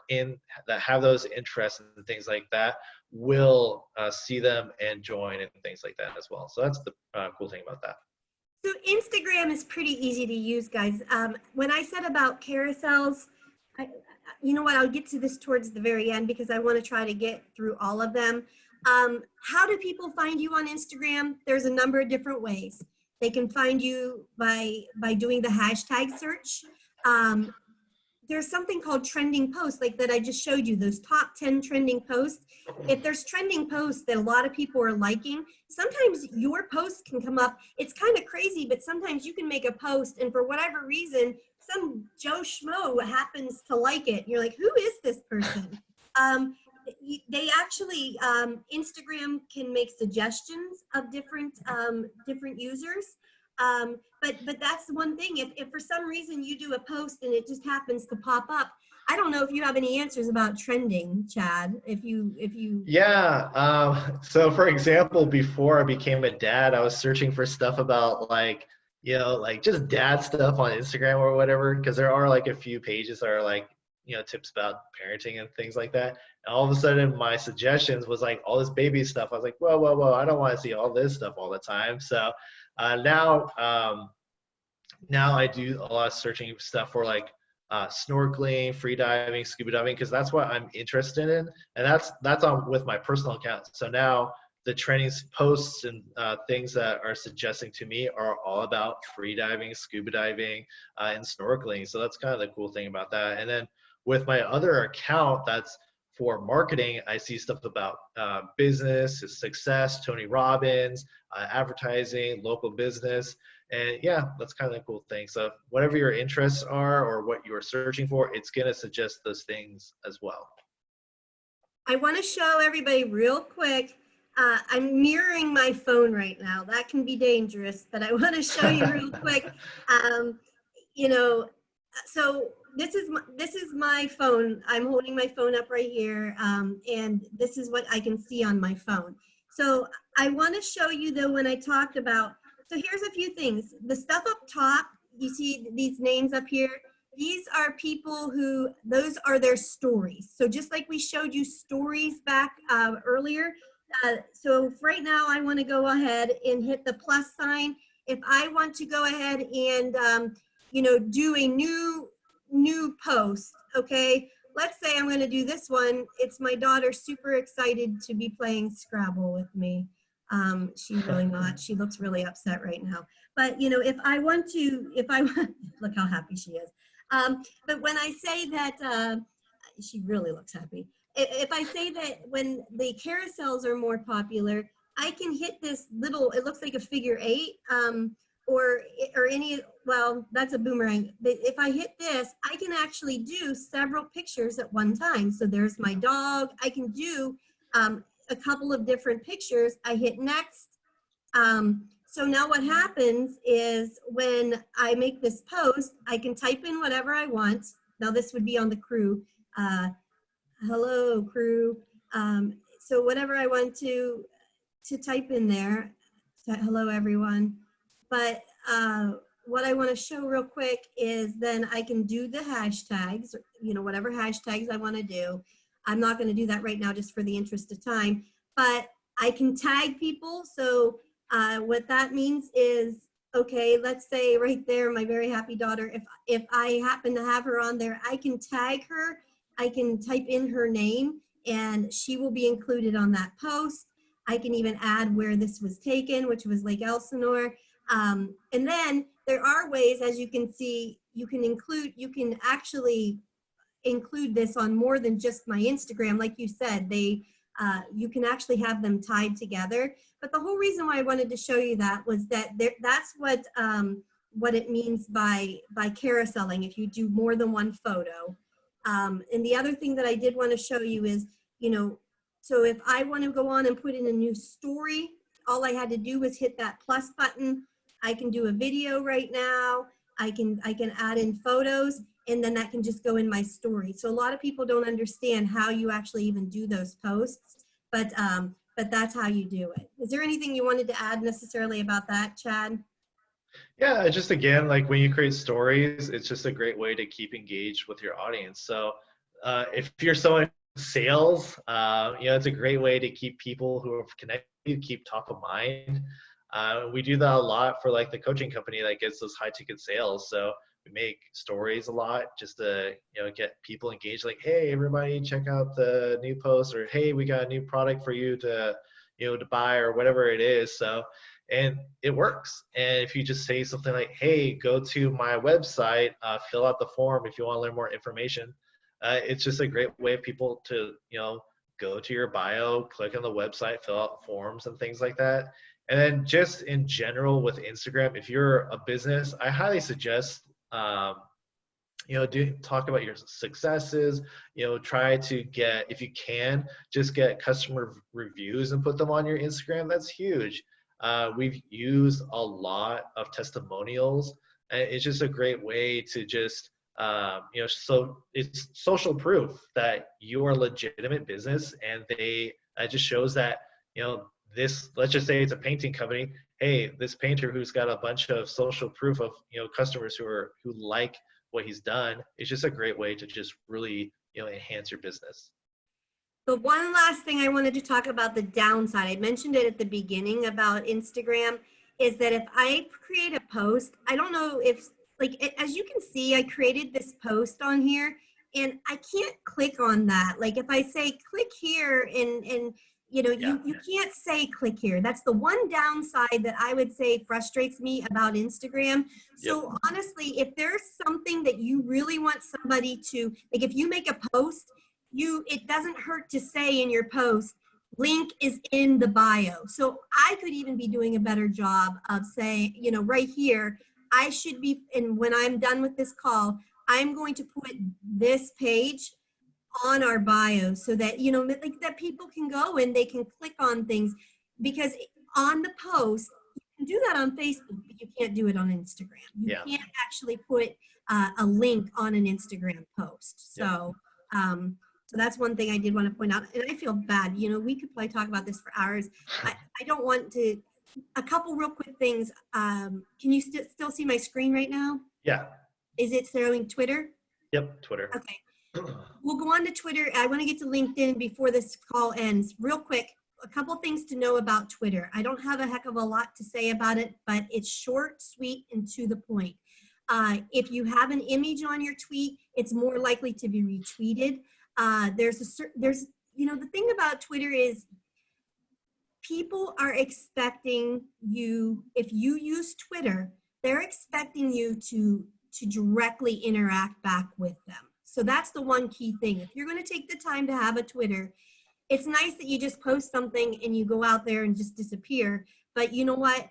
[SPEAKER 3] that have those interests and things like that will see them and join and things like that as well. So that's the cool thing about that.
[SPEAKER 2] So Instagram is pretty easy to use, guys. When I said about carousels, you know what, I'll get to this towards the very end because I want to try to get through all of them. How do people find you on Instagram? There's a number of different ways. They can find you by doing the hashtag search. There's something called trending posts, like that I just showed you, those top 10 trending posts. If there's trending posts that a lot of people are liking, sometimes your post can come up. It's kind of crazy, but sometimes you can make a post and for whatever reason, some Joe Schmo happens to like it. You're like, who is this person? They actually, Instagram can make suggestions of different users. But that's the one thing. If for some reason you do a post and it just happens to pop up, I don't know if you have any answers about trending, Chad.
[SPEAKER 3] Yeah. So for example, before I became a dad, I was searching for stuff about like just dad stuff on Instagram or whatever, because there are like a few pages that are like, tips about parenting and things like that. And all of a sudden my suggestions was like all this baby stuff. I was like, whoa, I don't want to see all this stuff all the time. So now I do a lot of searching stuff for like snorkeling, free diving, scuba diving, because that's what I'm interested in, and that's on with my personal account. So now the trending posts and things that are suggesting to me are all about free diving, scuba diving, and snorkeling. So that's kind of the cool thing about that. And then with my other account, that's for marketing, I see stuff about business, success, Tony Robbins, advertising, local business. And yeah, that's kind of the cool thing. So whatever your interests are or what you're searching for, it's going to suggest those things as well.
[SPEAKER 2] I want to show everybody real quick. I'm mirroring my phone right now. That can be dangerous, but I want to show you real quick. So this is my phone. I'm holding my phone up right here, and this is what I can see on my phone. So I want to show you though, when I talked about, so here's a few things. The stuff up top, you see these names up here, these are people who, those are their stories. So just like we showed you stories back earlier, so right now I want to go ahead and hit the plus sign. If I want to go ahead and, do a new post, okay? Let's say I'm going to do this one. It's my daughter super excited to be playing Scrabble with me. She's really not. She looks really upset right now. But, if I want, look how happy she is. But when I say that, she really looks happy. If I say that when the carousels are more popular, I can hit this little, it looks like a figure 8, or any, well, that's a boomerang. But if I hit this, I can actually do several pictures at one time. So there's my dog. I can do a couple of different pictures. I hit next. So now what happens is when I make this post, I can type in whatever I want. Now this would be on the Crew. Hello, Crew. So whatever I want to type in there. So, hello, everyone. But what I want to show real quick is then I can do the hashtags, whatever hashtags I want to do. I'm not going to do that right now just for the interest of time, but I can tag people. So what that means is, okay, let's say right there, my very happy daughter, if I happen to have her on there, I can tag her, I can type in her name, and she will be included on that post. I can even add where this was taken, which was Lake Elsinore. And then there are ways, as you can see, you can actually include this on more than just my Instagram. Like you said, you can actually have them tied together. But the whole reason why I wanted to show you that was that that's what it means by carouseling, if you do more than one photo. And the other thing that I did want to show you is, so if I want to go on and put in a new story, all I had to do was hit that plus button. I can do a video right now. I can add in photos, and then that can just go in my story. So a lot of people don't understand how you actually even do those posts, but that's how you do it. Is there anything you wanted to add necessarily about that, Chad?
[SPEAKER 3] Yeah, just again, like when you create stories, it's just a great way to keep engaged with your audience. So if you're someone in sales, it's a great way to keep people who are connected, keep top of mind. We do that a lot for like the coaching company that gets those high ticket sales. So we make stories a lot just to get people engaged. Like, hey, everybody, check out the new post, or hey, we got a new product for you to to buy, or whatever it is. So, and it works. And if you just say something like, hey, go to my website, fill out the form if you want to learn more information. It's just a great way of people to go to your bio, click on the website, fill out forms and things like that. And then just in general with Instagram, if you're a business, I highly suggest, talk about your successes, try to get, if you can, just get customer reviews and put them on your Instagram. That's huge. We've used a lot of testimonials, and it's just a great way to just, so it's social proof that you are a legitimate business, and it just shows that, this, let's just say it's a painting company. Hey, this painter who's got a bunch of social proof of, customers who like what he's done. It's just a great way to just really, enhance your business.
[SPEAKER 2] But one last thing I wanted to talk about, the downside, I mentioned it at the beginning about Instagram, is that if I create a post, I don't know if, like, as you can see, I created this post on here and I can't click on that. Like if I say click here and you can't say click here. That's the one downside that I would say frustrates me about Instagram. So honestly, if there's something that you really want somebody to, like if you make a post, it doesn't hurt to say in your post, link is in the bio. So I could even be doing a better job of saying, right here, I should be, and when I'm done with this call, I'm going to put this page on our bio so that, like that people can go and they can click on things, because on the post, you can do that on Facebook, but you can't do it on Instagram. You can't actually put a link on an Instagram post. So, so that's one thing I did want to point out, and I feel bad. We could probably talk about this for hours. I don't want to. A couple real quick things. Can you still see my screen right now?
[SPEAKER 3] Yeah.
[SPEAKER 2] Is it showing Twitter?
[SPEAKER 3] Yep, Twitter.
[SPEAKER 2] Okay. We'll go on to Twitter. I want to get to LinkedIn before this call ends. Real quick, a couple things to know about Twitter. I don't have a heck of a lot to say about it, but it's short, sweet, and to the point. If you have an image on your tweet, it's more likely to be retweeted. The thing about Twitter is people are expecting you, if you use Twitter, they're expecting you to directly interact back with them. So that's the one key thing. If you're going to take the time to have a Twitter, it's nice that you just post something and you go out there and just disappear. But you know what?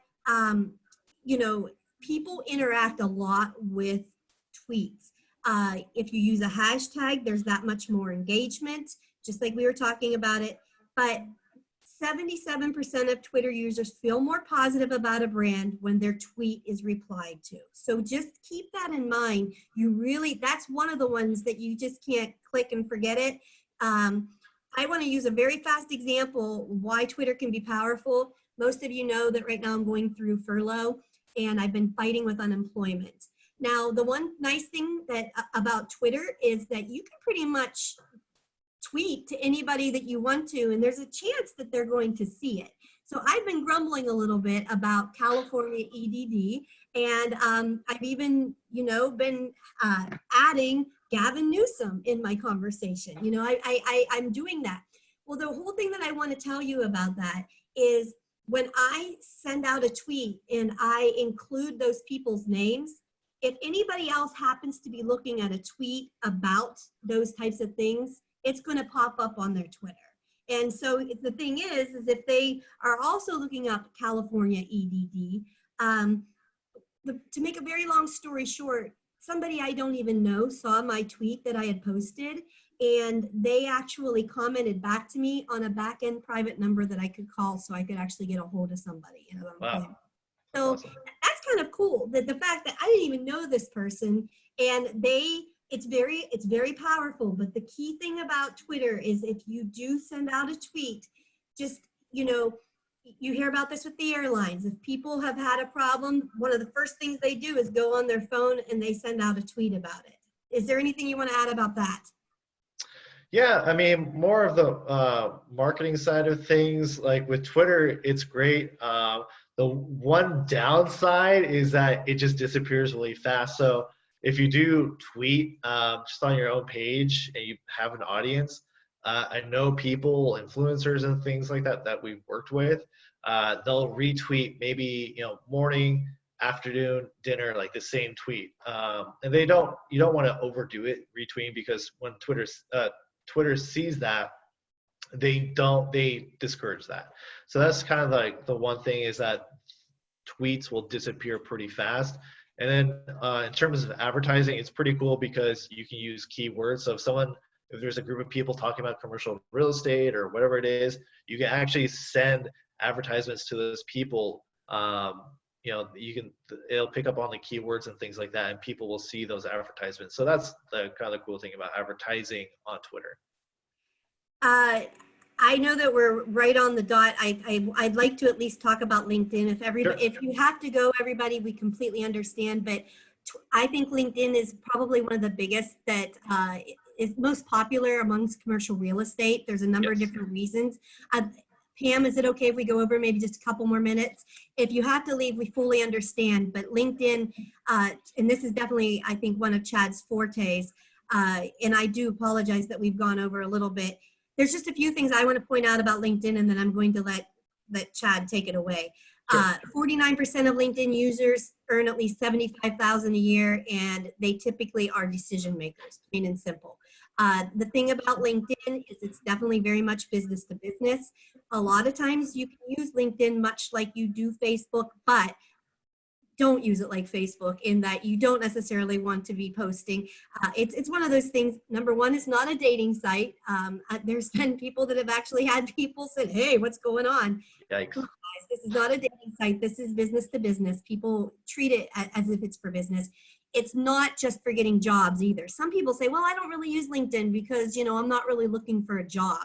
[SPEAKER 2] People interact a lot with tweets. If you use a hashtag, there's that much more engagement, just like we were talking about it. But 77% of Twitter users feel more positive about a brand when their tweet is replied to. So just keep that in mind. That's one of the ones that you just can't click and forget it. I want to use a very fast example why Twitter can be powerful. Most of you know that right now I'm going through furlough and I've been fighting with unemployment. Now, the one nice thing about Twitter is that you can pretty much tweet to anybody that you want to, and there's a chance that they're going to see it. So I've been grumbling a little bit about California EDD, and I've even, been adding Gavin Newsom in my conversation. I'm doing that. Well, the whole thing that I want to tell you about that is when I send out a tweet and I include those people's names, if anybody else happens to be looking at a tweet about those types of things, it's going to pop up on their Twitter. And so the thing is if they are also looking up California EDD, to make a very long story short, somebody I don't even know saw my tweet that I had posted, and they actually commented back to me on a back-end private number that I could call so I could actually get a hold of somebody.
[SPEAKER 3] Wow.
[SPEAKER 2] So
[SPEAKER 3] Awesome.
[SPEAKER 2] that's kind of cool, that the fact that I didn't even know this person, and it's very powerful. But the key thing about Twitter is if you do send out a tweet, just, you hear about this with the airlines. If people have had a problem, one of the first things they do is go on their phone and they send out a tweet about it. Is there anything you want to add about that?
[SPEAKER 3] Yeah, I mean, more of the marketing side of things, like with Twitter, it's great. The one downside is that it just disappears really fast. So if you do tweet just on your own page and you have an audience, I know people, influencers and things like that we've worked with, they'll retweet maybe, morning, afternoon, dinner, like the same tweet. And you don't want to overdo it retweeting, because when Twitter sees that, they discourage that. So that's kind of like the one thing, is that tweets will disappear pretty fast. And then in terms of advertising, it's pretty cool because you can use keywords. So if there's a group of people talking about commercial real estate or whatever it is, you can actually send advertisements to those people. It'll pick up on the keywords and things like that, and people will see those advertisements. So that's the kind of cool thing about advertising on Twitter.
[SPEAKER 2] I know that we're right on the dot. I'd like to at least talk about LinkedIn. If you have to go, everybody, we completely understand. But I think LinkedIn is probably one of the biggest that is most popular amongst commercial real estate. There's a number of different reasons. Pam, is it okay if we go over maybe just a couple more minutes? If you have to leave, we fully understand. But LinkedIn, and this is definitely, I think, one of Chad's fortes, and I do apologize that we've gone over a little bit. There's just a few things I want to point out about LinkedIn, and then I'm going to let Chad take it away. 49% of LinkedIn users earn at least $75,000 a year, and they typically are decision makers, plain and simple. The thing about LinkedIn is it's definitely very much business to business. A lot of times you can use LinkedIn much like you do Facebook, but don't use it like Facebook, in that you don't necessarily want to be posting. It's one of those things. Number one, it's not a dating site. There's been people that have actually had people say, hey, what's going on?
[SPEAKER 3] Yikes.
[SPEAKER 2] Guys, this is not a dating site. This is business to business. People treat it as if it's for business. It's not just for getting jobs either. Some people say, well, I don't really use LinkedIn because, I'm not really looking for a job.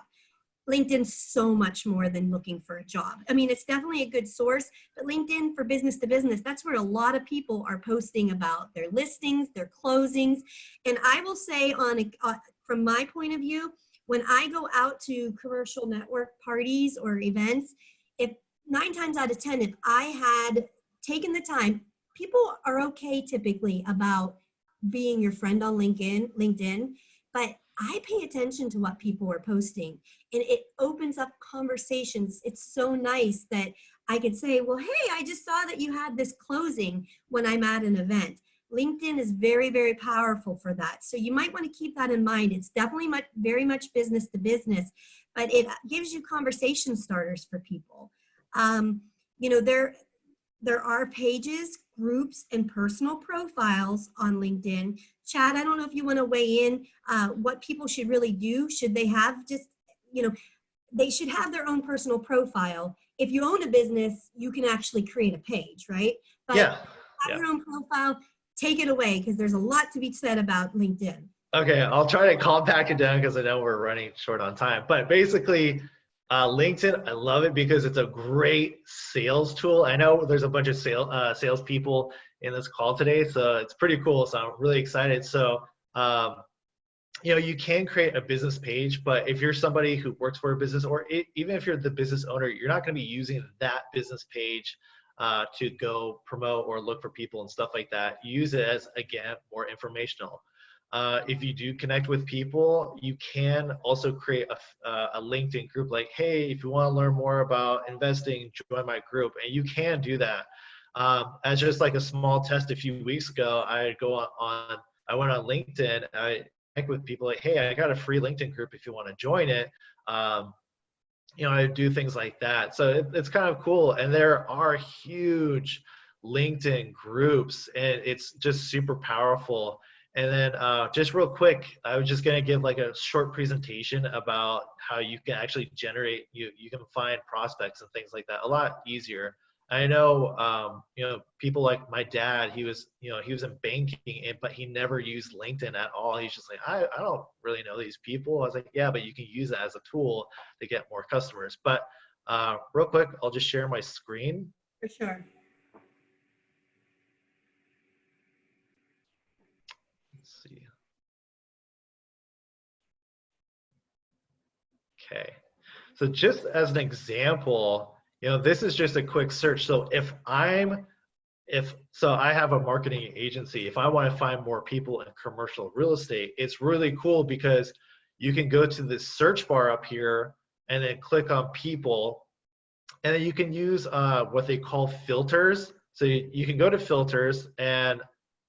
[SPEAKER 2] LinkedIn's so much more than looking for a job. I mean, it's definitely a good source, but LinkedIn for business to business, that's where a lot of people are posting about their listings, their closings. And I will say from my point of view, when I go out to commercial network parties or events, if 9 times out of 10, if I had taken the time, people are okay typically about being your friend on LinkedIn, but I pay attention to what people are posting, and it opens up conversations. It's so nice that I could say, well, hey, I just saw that you had this closing when I'm at an event. LinkedIn is very, very powerful for that. So you might want to keep that in mind. It's definitely very much business to business, but it gives you conversation starters for people. There are pages, groups, and personal profiles on LinkedIn. Chad, I don't know if you want to weigh in what people should really do. Should they have they should have their own personal profile. If you own a business, you can actually create a page, right? But have your own profile. Take it away, because there's a lot to be said about LinkedIn.
[SPEAKER 3] Okay, I'll try to compact it down because I know we're running short on time. But basically, LinkedIn, I love it because it's a great sales tool. I know there's a bunch of salespeople in this call today, so it's pretty cool. So I'm really excited. So you can create a business page, but if you're somebody who works for a business, or even if you're the business owner, you're not going to be using that business page to go promote or look for people and stuff like that. Use it as, again, more informational. If you do connect with people, you can also create a LinkedIn group like, hey, if you want to learn more about investing, join my group. And you can do that. As just like a small test a few weeks ago, I went on LinkedIn, I connect with people like, hey, I got a free LinkedIn group if you want to join it. I do things like that. So it's kind of cool. And there are huge LinkedIn groups, and it's just super powerful. And then just real quick, I was just going to give like a short presentation about how you can actually generate, you can find prospects and things like that a lot easier. I know, people like my dad, he was in banking, but he never used LinkedIn at all. He's just like, I don't really know these people. I was like, yeah, but you can use that as a tool to get more customers. But real quick, I'll just share my screen.
[SPEAKER 2] For sure.
[SPEAKER 3] Let's see. Okay. So just as an example, this is just a quick search. So I have a marketing agency. If I want to find more people in commercial real estate, it's really cool because you can go to this search bar up here and then click on people, and then you can use what they call filters. So you can go to filters, and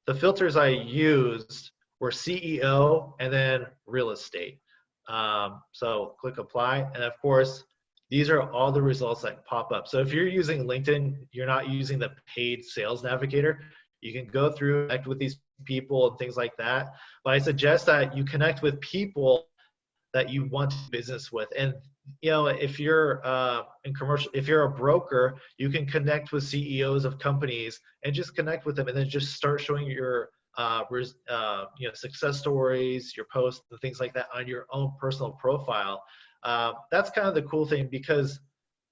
[SPEAKER 3] the filters I used were CEO and then real estate. So click apply, and of course, these are all the results that pop up. So if you're using LinkedIn, you're not using the paid sales navigator. You can go through, connect with these people and things like that. But I suggest that you connect with people that you want to do business with. And if you're in commercial, if you're a broker, you can connect with CEOs of companies and just connect with them, and then just start showing your success stories, your posts, and things like that on your own personal profile. That's kind of the cool thing, because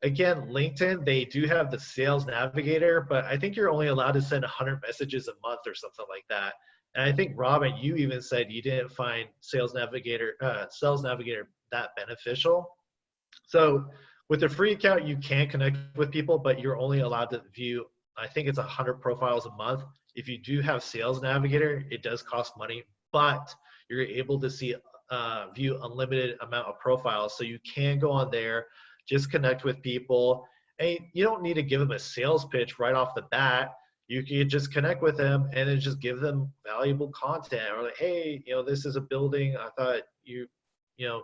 [SPEAKER 3] again, LinkedIn, they do have the sales navigator, but I think you're only allowed to send 100 messages a month or something like that. And I think, Robin, you even said you didn't find sales navigator that beneficial. So with the free account, you can connect with people, but you're only allowed to view, I think it's 100 profiles a month. If you do have Sales Navigator, it does cost money, but you're able to view unlimited amount of profiles. So you can go on there, just connect with people, and you don't need to give them a sales pitch right off the bat. You can just connect with them and then just give them valuable content, or like, hey, this is a building I thought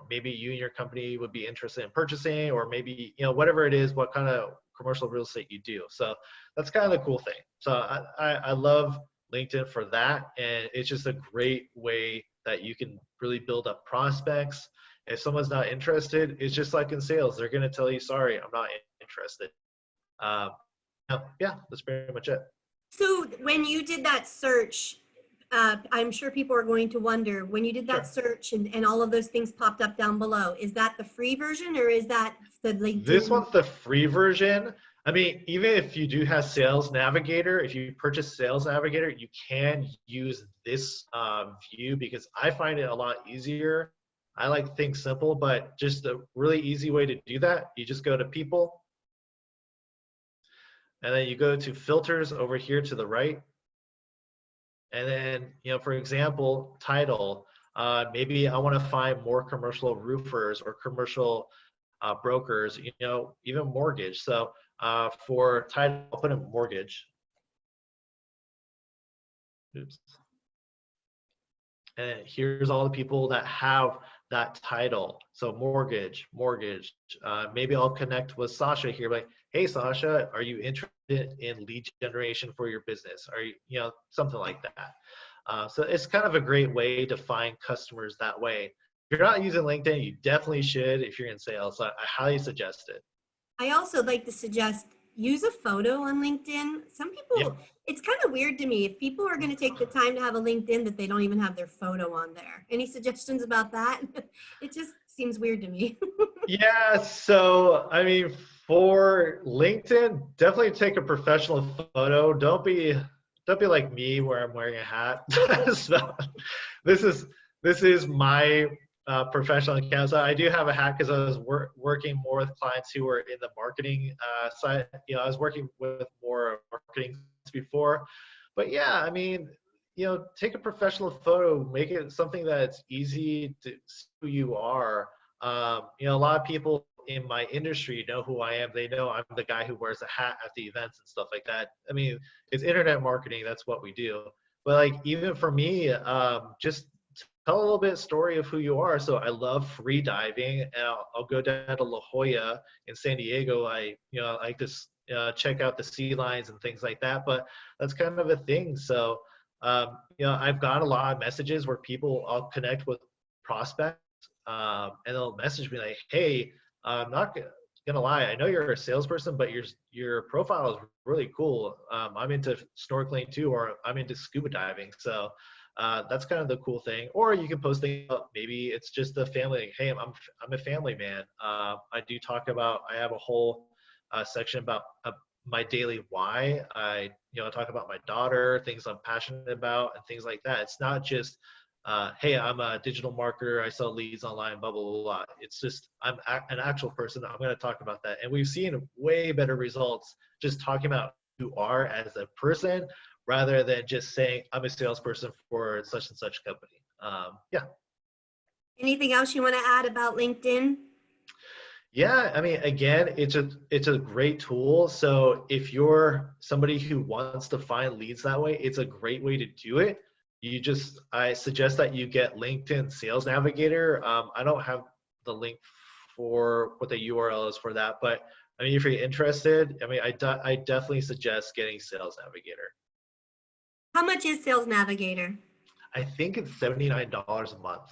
[SPEAKER 3] maybe you and your company would be interested in purchasing, or maybe, whatever it is, what kind of commercial real estate you do. So that's kind of the cool thing. So I love LinkedIn for that. And it's just a great way that you can really build up prospects. If someone's not interested, it's just like in sales. They're going to tell you, sorry, I'm not interested. Yeah, that's pretty much it.
[SPEAKER 2] So when you did that search, I'm sure people are going to wonder, when you did that search and all of those things popped up down below, is that the free version or is that the LinkedIn?
[SPEAKER 3] This one's the free version. I mean, even if you do have Sales Navigator, if you purchase Sales Navigator, you can use this view, because I find it a lot easier. I like things simple, but just a really easy way to do that, you just go to people, and then you go to filters over here to the right. And then, for example, title, maybe I want to find more commercial roofers or commercial brokers, even mortgage. So for title, I'll put in mortgage. Oops. And here's all the people that have that title. So mortgage. Maybe I'll connect with Sasha here, like, hey, Sasha, are you interested in lead generation for your business? Are you, something like that. So it's kind of a great way to find customers that way. If you're not using LinkedIn, you definitely should if you're in sales. So I highly suggest it.
[SPEAKER 2] I also like to suggest use a photo on LinkedIn. Some people, It's kind of weird to me if people are going to take the time to have a LinkedIn that they don't even have their photo on there. Any suggestions about that? It just seems weird to me.
[SPEAKER 3] Yeah, so I mean, for LinkedIn, definitely take a professional photo. Don't be like me where I'm wearing a hat. So this this is my professional account. So I do have a hat because I was working more with clients who were in the marketing side. I was working with more marketing before, but yeah, I mean, take a professional photo, make it something that's easy to see who you are. A lot of people in my industry know who I am. They know I'm the guy who wears a hat at the events and stuff like that. I mean, it's internet marketing. That's what we do. But like, even for me, just tell a little bit of story of who you are. So I love free diving, and I'll go down to La Jolla in San Diego. I like to check out the sea lions and things like that. But that's kind of a thing. So I've got a lot of messages where I'll connect with prospects, and they'll message me like, "Hey, I'm not gonna lie, I know you're a salesperson, but your profile is really cool. I'm into snorkeling too, or I'm into scuba diving." So that's kind of the cool thing. Or you can post things up. Maybe it's just a family. Like, hey, I'm a family man. I have a whole section about my daily why. I talk about my daughter, things I'm passionate about, and things like that. It's not just hey, I'm a digital marketer, I sell leads online, blah, blah, blah, blah. It's just, I'm an actual person. I'm going to talk about that. And we've seen way better results just talking about who you are as a person rather than just saying, I'm a salesperson for such and such company. Yeah.
[SPEAKER 2] Anything else you want to add about LinkedIn?
[SPEAKER 3] Yeah, I mean, again, it's a great tool. So if you're somebody who wants to find leads that way, it's a great way to do it. I suggest that you get LinkedIn Sales Navigator. I don't have the link for what the URL is for that, but I mean, if you're interested, I mean, I definitely suggest getting Sales Navigator.
[SPEAKER 2] How much is Sales Navigator?
[SPEAKER 3] I think it's $79 a month.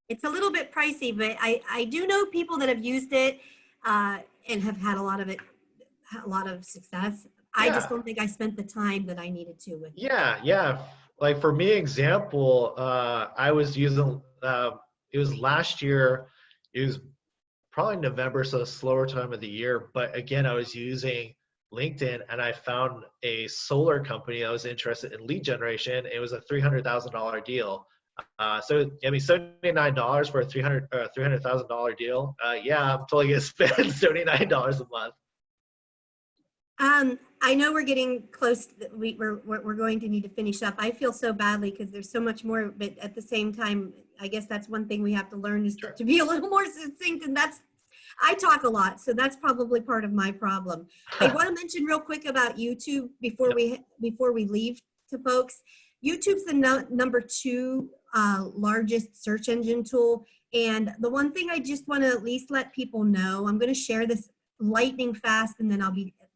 [SPEAKER 2] It's a little bit pricey, but I do know people that have used it and have had a lot of success. I just don't think I spent the time that I needed to with it.
[SPEAKER 3] Yeah. Like for me, example, I was using, it was last year, it was probably November, so a slower time of the year. But again, I was using LinkedIn and I found a solar company that was interested in lead generation. It was a $300,000 deal. So I mean, $79 for a $300,000 deal. Yeah, I'm totally gonna spend $79 a month.
[SPEAKER 2] I know we're getting close. We're going to need to finish up. I feel so badly because there's so much more, but at the same time, I guess that's one thing we have to learn is to be a little more succinct. And I talk a lot, so that's probably part of my problem. I want to mention real quick about YouTube before we leave to folks. YouTube's the number 2 largest search engine tool. And the one thing I just want to at least let people know, I'm going to share this lightning fast, and then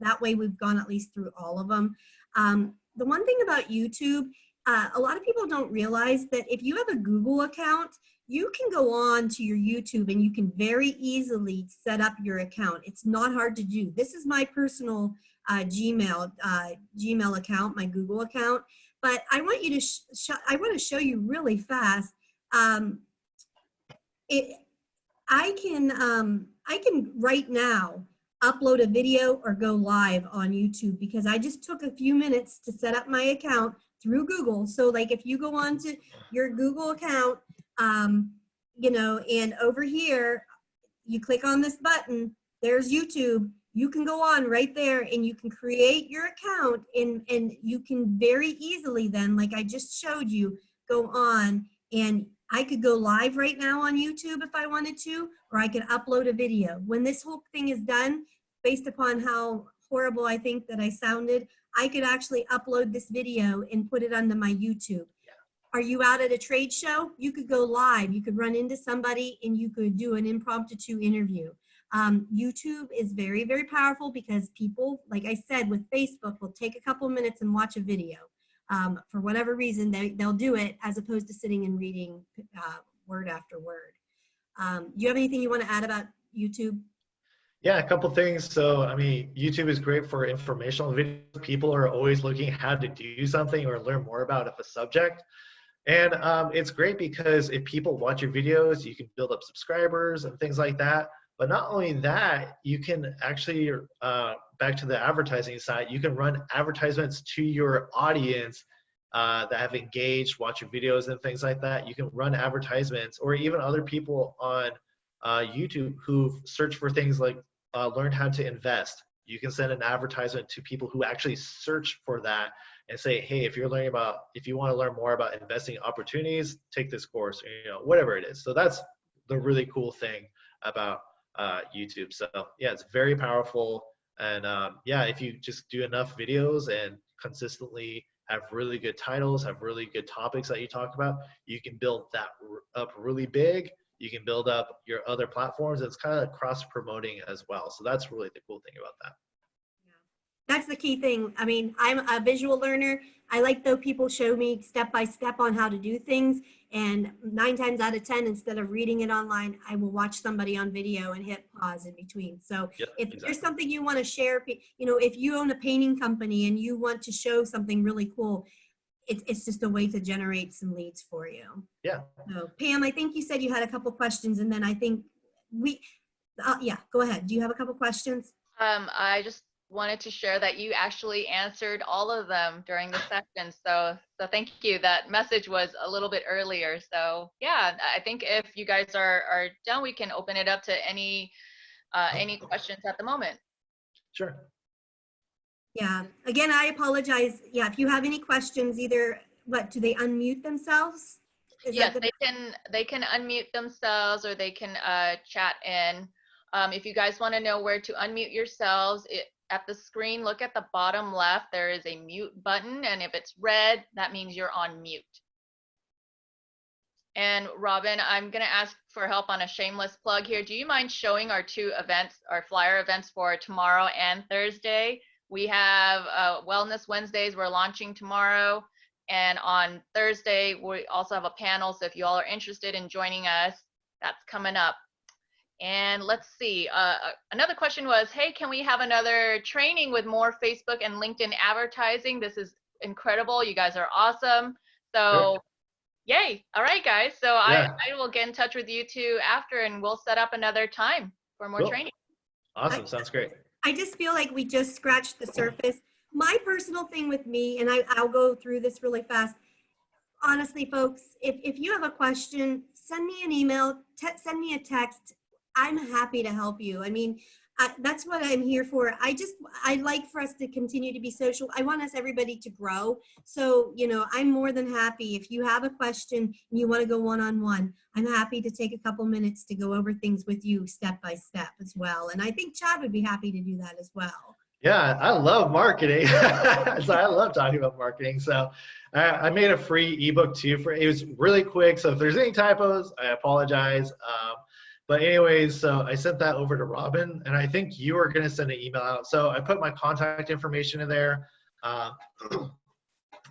[SPEAKER 2] that way we've gone at least through all of them. The one thing about YouTube, a lot of people don't realize that if you have a Google account, you can go on to your YouTube and you can very easily set up your account. It's not hard to do. This is my personal Gmail account, my Google account. But I want you to I want to show you really fast. I can right now upload a video or go live on YouTube because I just took a few minutes to set up my account through Google. So like if you go on to your Google account, and over here, you click on this button, there's YouTube. You can go on right there and you can create your account and you can very easily then, like I just showed you, go on and I could go live right now on YouTube if I wanted to, or I could upload a video. When this whole thing is done, based upon how horrible I think that I sounded, I could actually upload this video and put it onto my YouTube. Are you out at a trade show? You could go live. You could run into somebody and you could do an impromptu interview. YouTube is very, very powerful because people, like I said, with Facebook, will take a couple minutes and watch a video. For whatever reason, they'll do it as opposed to sitting and reading word after word. Do you have anything you want to add about YouTube?
[SPEAKER 3] Yeah, a couple things. So, I mean, YouTube is great for informational videos. People are always looking how to do something or learn more about a subject. And it's great because if people watch your videos, you can build up subscribers and things like that. But not only that, you can actually, back to the advertising side, you can run advertisements to your audience that have engaged, watch your videos and things like that. You can run advertisements, or even other people on YouTube who've searched for things like learn how to invest. You can send an advertisement to people who actually search for that and say, hey, if you want to learn more about investing opportunities, take this course, or, you know, whatever it is. So that's the really cool thing about YouTube. So yeah, it's very powerful. And yeah, if you just do enough videos and consistently have really good titles, have really good topics that you talk about, you can build that up really big. You can build up your other platforms. It's kind of cross promoting as well. So that's really the cool thing about that.
[SPEAKER 2] That's the key thing. I mean, I'm a visual learner. I like though people show me step by step on how to do things. And 9 times out of 10, instead of reading it online, I will watch somebody on video and hit pause in between. So
[SPEAKER 3] Yep,
[SPEAKER 2] if
[SPEAKER 3] exactly.
[SPEAKER 2] there's something you want to share, you know, if you own a painting company and you want to show something really cool, it's just a way to generate some leads for you.
[SPEAKER 3] Yeah.
[SPEAKER 2] So Pam, I think you said you had a couple questions, and then I think yeah, go ahead. Do you have a couple questions?
[SPEAKER 1] I just wanted to share that you actually answered all of them during the session. So thank you. That message was a little bit earlier. So yeah, I think if you guys are done, we can open it up to any questions at the moment.
[SPEAKER 3] Sure.
[SPEAKER 2] Yeah, again, I apologize. Yeah, if you have any questions, either, do they unmute themselves?
[SPEAKER 1] Yes, they can unmute themselves, or they can chat in. If you guys want to know where to unmute yourselves, at the screen, look at the bottom left, there is a mute button, and if it's red, that means you're on mute. And Robin, I'm going to ask for help on a shameless plug here. Do you mind showing our 2 events, our flyer events for tomorrow and Thursday? We have Wellness Wednesdays we're launching tomorrow. And on Thursday, we also have a panel. So if you all are interested in joining us, that's coming up. And let's see, another question was, hey, can we have another training with more Facebook and LinkedIn advertising? This is incredible. You guys are awesome. So yay. All right, guys. So yeah. I will get in touch with you 2 after, and we'll set up another time for more training.
[SPEAKER 3] Awesome. Sounds great.
[SPEAKER 2] I just feel like we just scratched the surface. My personal thing with me, and I'll go through this really fast. Honestly, folks, if you have a question, send me an email, send me a text. I'm happy to help you. I mean, that's what I'm here for. I like for us to continue to be social. I want us everybody to grow. So, you know, I'm more than happy. If you have a question and you want to go one-on-one, I'm happy to take a couple minutes to go over things with you step by step as well. And I think Chad would be happy to do that as well.
[SPEAKER 3] Yeah, I love marketing. So I love talking about marketing. So I made a free ebook too. It was really quick. So if there's any typos, I apologize. But anyways, so I sent that over to Robin, and I think you were going to send an email out. So I put my contact information in there.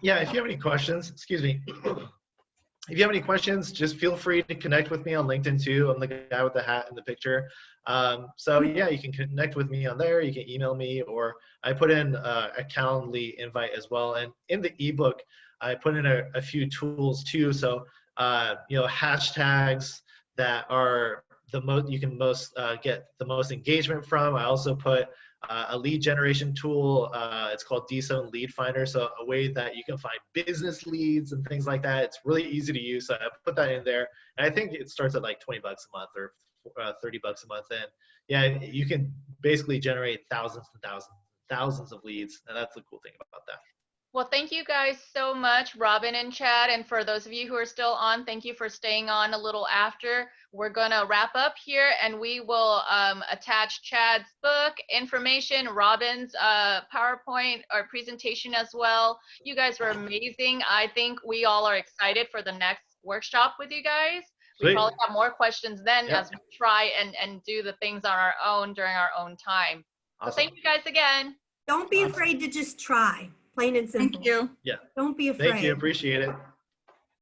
[SPEAKER 3] Yeah, if you have any questions, excuse me. If you have any questions, just feel free to connect with me on LinkedIn too. I'm the guy with the hat in the picture. So yeah, you can connect with me on there. You can email me, or I put in a Calendly invite as well. And in the ebook, I put in a few tools too. So you know, hashtags that are you can get the most engagement from. I also put a lead generation tool. It's called DZone Lead Finder. So a way that you can find business leads and things like that. It's really easy to use. So I put that in there. And I think it starts at like $20 a month or $30 a month. And yeah, you can basically generate thousands and thousands of leads. And that's the cool thing about that.
[SPEAKER 1] Well, thank you guys so much, Robin and Chad. And for those of you who are still on, thank you for staying on a little after. We're going to wrap up here, and we will attach Chad's book information, Robin's PowerPoint or presentation as well. You guys were amazing. I think we all are excited for the next workshop with you guys. We
[SPEAKER 3] Sweet.
[SPEAKER 1] probably have more questions then
[SPEAKER 3] Yep.
[SPEAKER 1] as we try and do the things on our own during our own time.
[SPEAKER 3] Awesome.
[SPEAKER 1] So thank you guys again.
[SPEAKER 2] Don't be afraid to just try. Plain and simple.
[SPEAKER 4] Thank you.
[SPEAKER 3] Yeah.
[SPEAKER 2] Don't be afraid.
[SPEAKER 3] Thank you. Appreciate it.